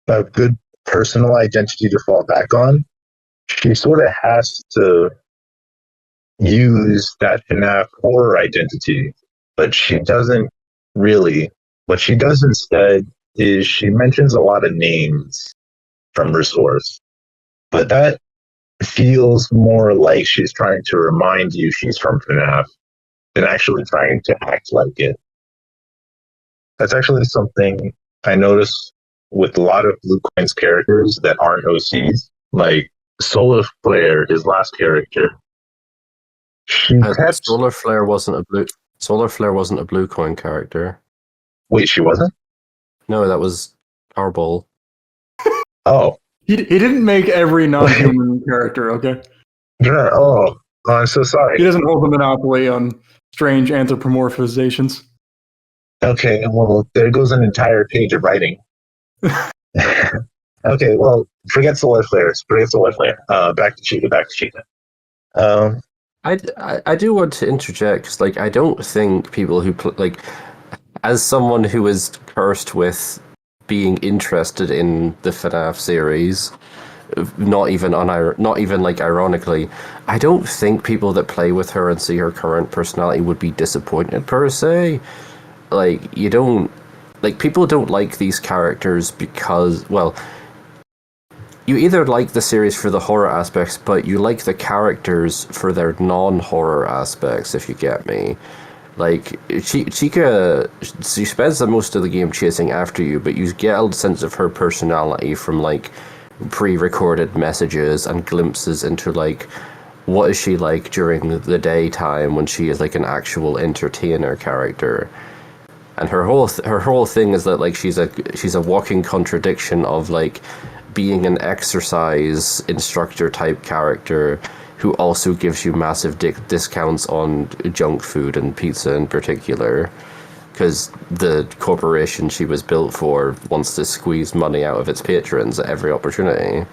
a good personal identity to fall back on, she sort of has to use that FNAF horror identity, but she doesn't really. What she does instead is she mentions a lot of names from her source, but that feels more like she's trying to remind you she's from FNAF than actually trying to act like it. That's actually something I notice with a lot of Blue Coin's characters that aren't OCs, like Solar Flare, his last character. Solar Flare wasn't a Blue Coin character. Wait, she wasn't? No, that was Carbol. Oh. He didn't make every non-human character, okay? Yeah, I'm so sorry. He doesn't hold the monopoly on strange anthropomorphizations. Okay, well, there goes an entire page of writing. Okay, well, forget Solar Flare. Back to Chica. I do want to interject, because I don't think people who as someone who is cursed with being interested in the FNAF series, not even ironically, I don't think people that play with her and see her current personality would be disappointed per se. People don't like these characters because, well, you either like the series for the horror aspects, but you like the characters for their non-horror aspects, if you get me. Chica, she spends the most of the game chasing after you, but you get a sense of her personality from, pre-recorded messages and glimpses into, what is she like during the daytime when she is, an actual entertainer character. And her whole thing is that, she's a walking contradiction of, being an exercise instructor type character who also gives you massive discounts on junk food and pizza in particular, because the corporation she was built for wants to squeeze money out of its patrons at every opportunity.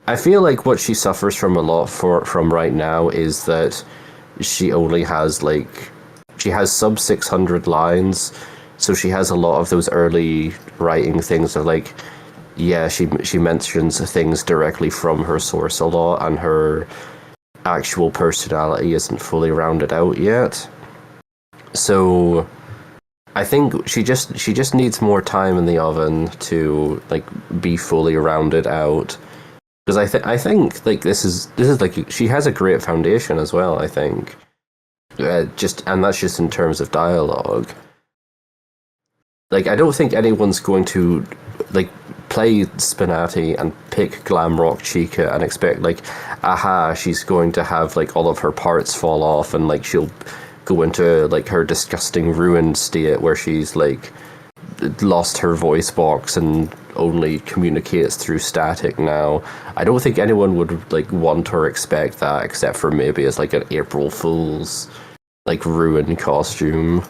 I feel like what she suffers from a lot from right now is that she only has she has sub 600 lines, so she has a lot of those early writing things of she mentions things directly from her source a lot, and her actual personality isn't fully rounded out yet. So I think she just needs more time in the oven to be fully rounded out. Because I think this is she has a great foundation as well, I think. And that's just in terms of dialogue. I don't think anyone's going to play SPNatI and pick Glamrock Chica and expect she's going to have all of her parts fall off and she'll go into her disgusting ruined state where she's lost her voice box and only communicates through static now. I don't think anyone would want or expect that, except for maybe as an April Fool's ruin costume.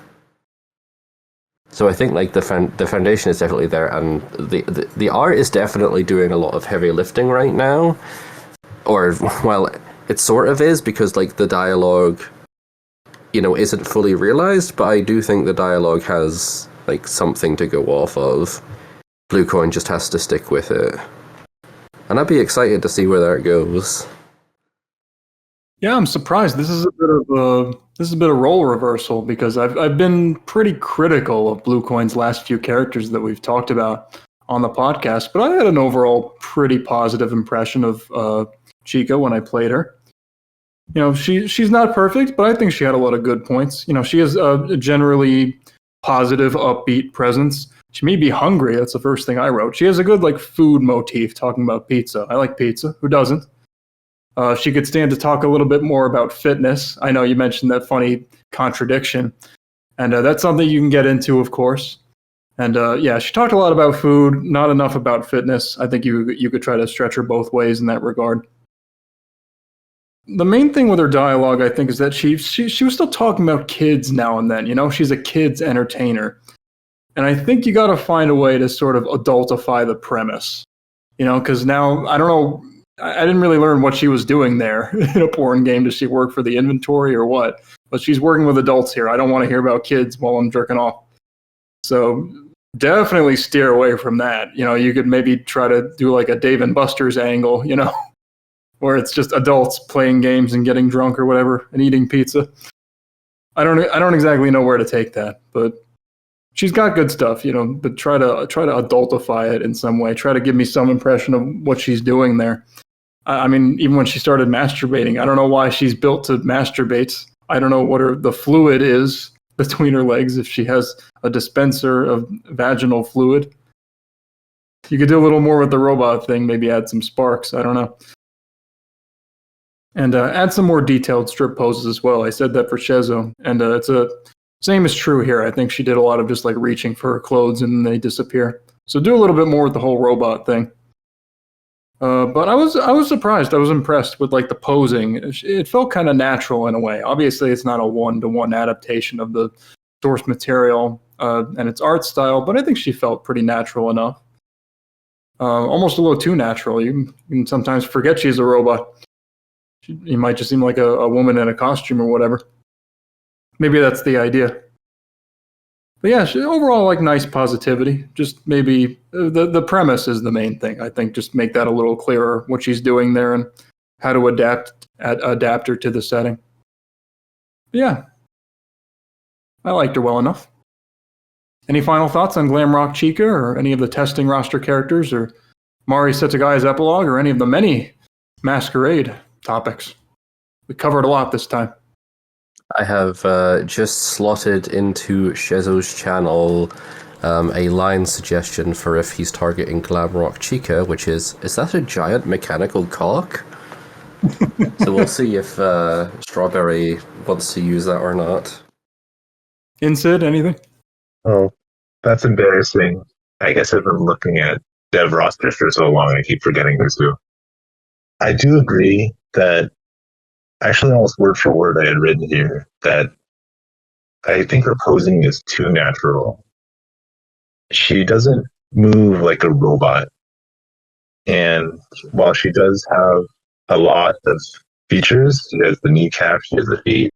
So I think the foundation is definitely there, and the art is definitely doing a lot of heavy lifting right now. Or, well, it sort of is, because the dialogue, isn't fully realized, but I do think the dialogue has something to go off of. Blue Coin just has to stick with it. And I'd be excited to see where that goes. Yeah, I'm surprised. This is a bit of role reversal, because I've been pretty critical of Blue Coin's last few characters that we've talked about on the podcast, but I had an overall pretty positive impression of Chica when I played her. You know, she's not perfect, but I think she had a lot of good points. You know, she has a generally positive, upbeat presence. She may be hungry. That's the first thing I wrote. She has a good like food motif talking about pizza. I like pizza. Who doesn't? She could stand to talk a little bit more about fitness. I know you mentioned that funny contradiction, and that's something you can get into, of course. And yeah, she talked a lot about food, not enough about fitness. I think you could try to stretch her both ways in that regard. The main thing with her dialogue, I think, is that she was still talking about kids now and then. You know, she's a kids entertainer, and I think you got to find a way to sort of adultify the premise. You know, because now I don't know. I didn't really learn what she was doing there in a porn game. Does she work for the inventory or what? But she's working with adults here. I don't want to hear about kids while I'm jerking off. So definitely steer away from that. You know, you could maybe try to do like a Dave and Buster's angle, you know, where it's just adults playing games and getting drunk or whatever and eating pizza. I don't exactly know where to take that, but she's got good stuff, you know, but try to adultify it in some way. Try to give me some impression of what she's doing there. I mean, even when she started masturbating, I don't know why she's built to masturbate. I don't know what the fluid is between her legs, if she has a dispenser of vaginal fluid. You could do a little more with the robot thing, maybe add some sparks, I don't know. And add some more detailed strip poses as well. I said that for Schezo, and same is true here. I think she did a lot of just like reaching for her clothes and then they disappear. So do a little bit more with the whole robot thing. But I was surprised. I was impressed with like the posing. It felt kind of natural in a way. Obviously, it's not a one-to-one adaptation of the source material and its art style, but I think she felt pretty natural enough. Almost a little too natural. You can sometimes forget she's a robot. You might just seem like a woman in a costume or whatever. Maybe that's the idea. But yeah, overall, like nice positivity. Just maybe the premise is the main thing. I think just make that a little clearer, what she's doing there and how to adapt her to the setting. But yeah, I liked her well enough. Any final thoughts on Glamrock Chica or any of the testing roster characters or Mari Setogaya's epilogue or any of the many Masquerade topics? We covered a lot this time. I have just slotted into Schezo's channel a line suggestion for if he's targeting Glamrock Chica, which is that a giant mechanical cock? So we'll see if Strawberry wants to use that or not. Insid, anything? Oh, that's embarrassing. I guess I've been looking at dev rosters for so long I keep forgetting this too. I do agree that actually almost word for word I had written here that I think her posing is too natural. She doesn't move like a robot. And while she does have a lot of features, she has the kneecap, she has the feet,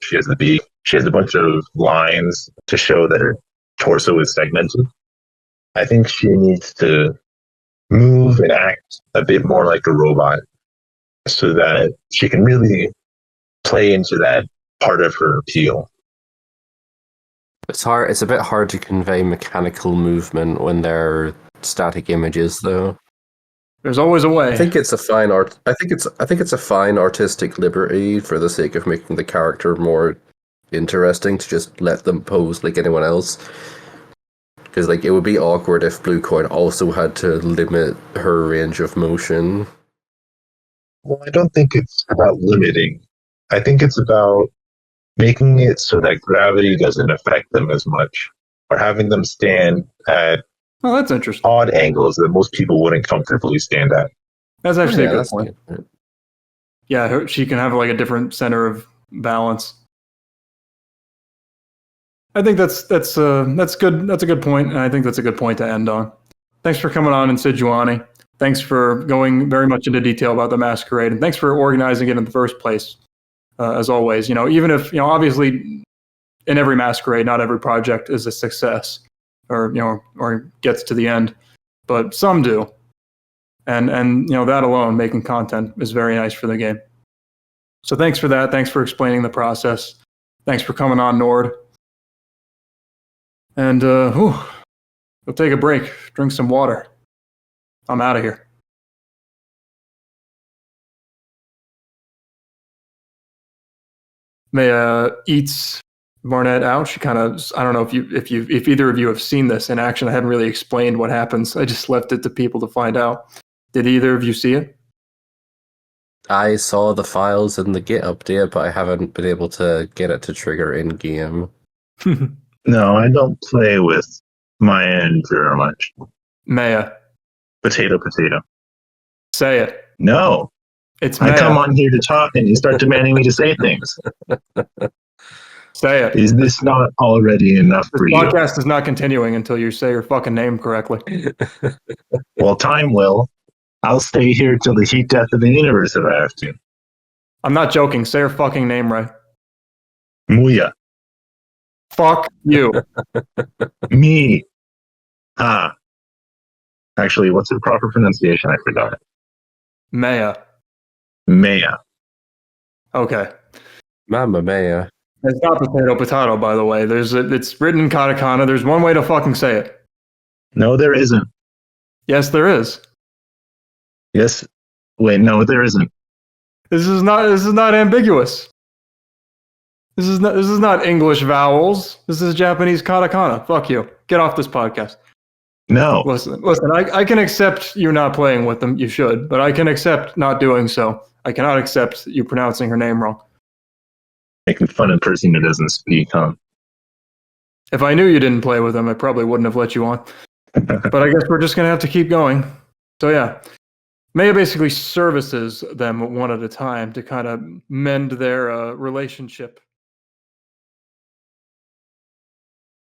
she has the beak, she has a bunch of lines to show that her torso is segmented. I think she needs to move and act a bit more like a robot so that she can really play into that part of her appeal. It's hard. It's a bit hard to convey mechanical movement when they're static images, though. There's always a way. I think it's a fine art. I think it's a fine artistic liberty for the sake of making the character more interesting to just let them pose like anyone else. Because like it would be awkward if Blue Coin also had to limit her range of motion. Well, I don't think it's about limiting. I think it's about making it so that gravity doesn't affect them as much, or having them stand at that's interesting. odd angles that most people wouldn't comfortably stand at. That's actually a good point. Yeah, she can have like a different center of balance. I think that's good. That's a good point, and I think that's a good point to end on. Thanks for coming on, Insiduani. Thanks for going very much into detail about the Masquerade, and thanks for organizing it in the first place. As always, even if obviously in every Masquerade, not every project is a success, or gets to the end, but some do, and that alone, making content is very nice for the game. So thanks for that. Thanks for explaining the process. Thanks for coming on, Nord. And Go take a break. Drink some water. I'm out of here. Meia eats Barnett out. She kind of, I don't know if either of you have seen this in action. I haven't really explained what happens. I just left it to people to find out. Did either of you see it? I saw the files in the Git update, but I haven't been able to get it to trigger in game. No, I don't play with Meia and very much. Meia, Potato. say it. No. It's I Meia. come on here to talk and you start demanding me to say things. Say it. Is this not already enough This for you? podcast is not continuing until you say your fucking name correctly. Well, time will. I'll stay here till the heat death of the universe if I have to. I'm not joking. Say her fucking name right. Muya. Fuck you. Me. Ah. Actually, what's the proper pronunciation? I forgot. Meia. Meia. Okay. Mamma mia. It's not potato, by the way. It's written in katakana. There's one way to fucking say it. No, there isn't. Yes, there is. Yes. Wait, no, there isn't. This is not ambiguous. This is not English vowels. This is Japanese katakana. Fuck you. Get off this podcast. No. Listen. I can accept you not playing with them. You should, but I can accept not doing so. I cannot accept you pronouncing her name wrong. Making fun of a person who doesn't speak, huh? If I knew you didn't play with them, I probably wouldn't have let you on. But I guess we're just gonna have to keep going. So yeah, Meia basically services them one at a time to kind of mend their relationship.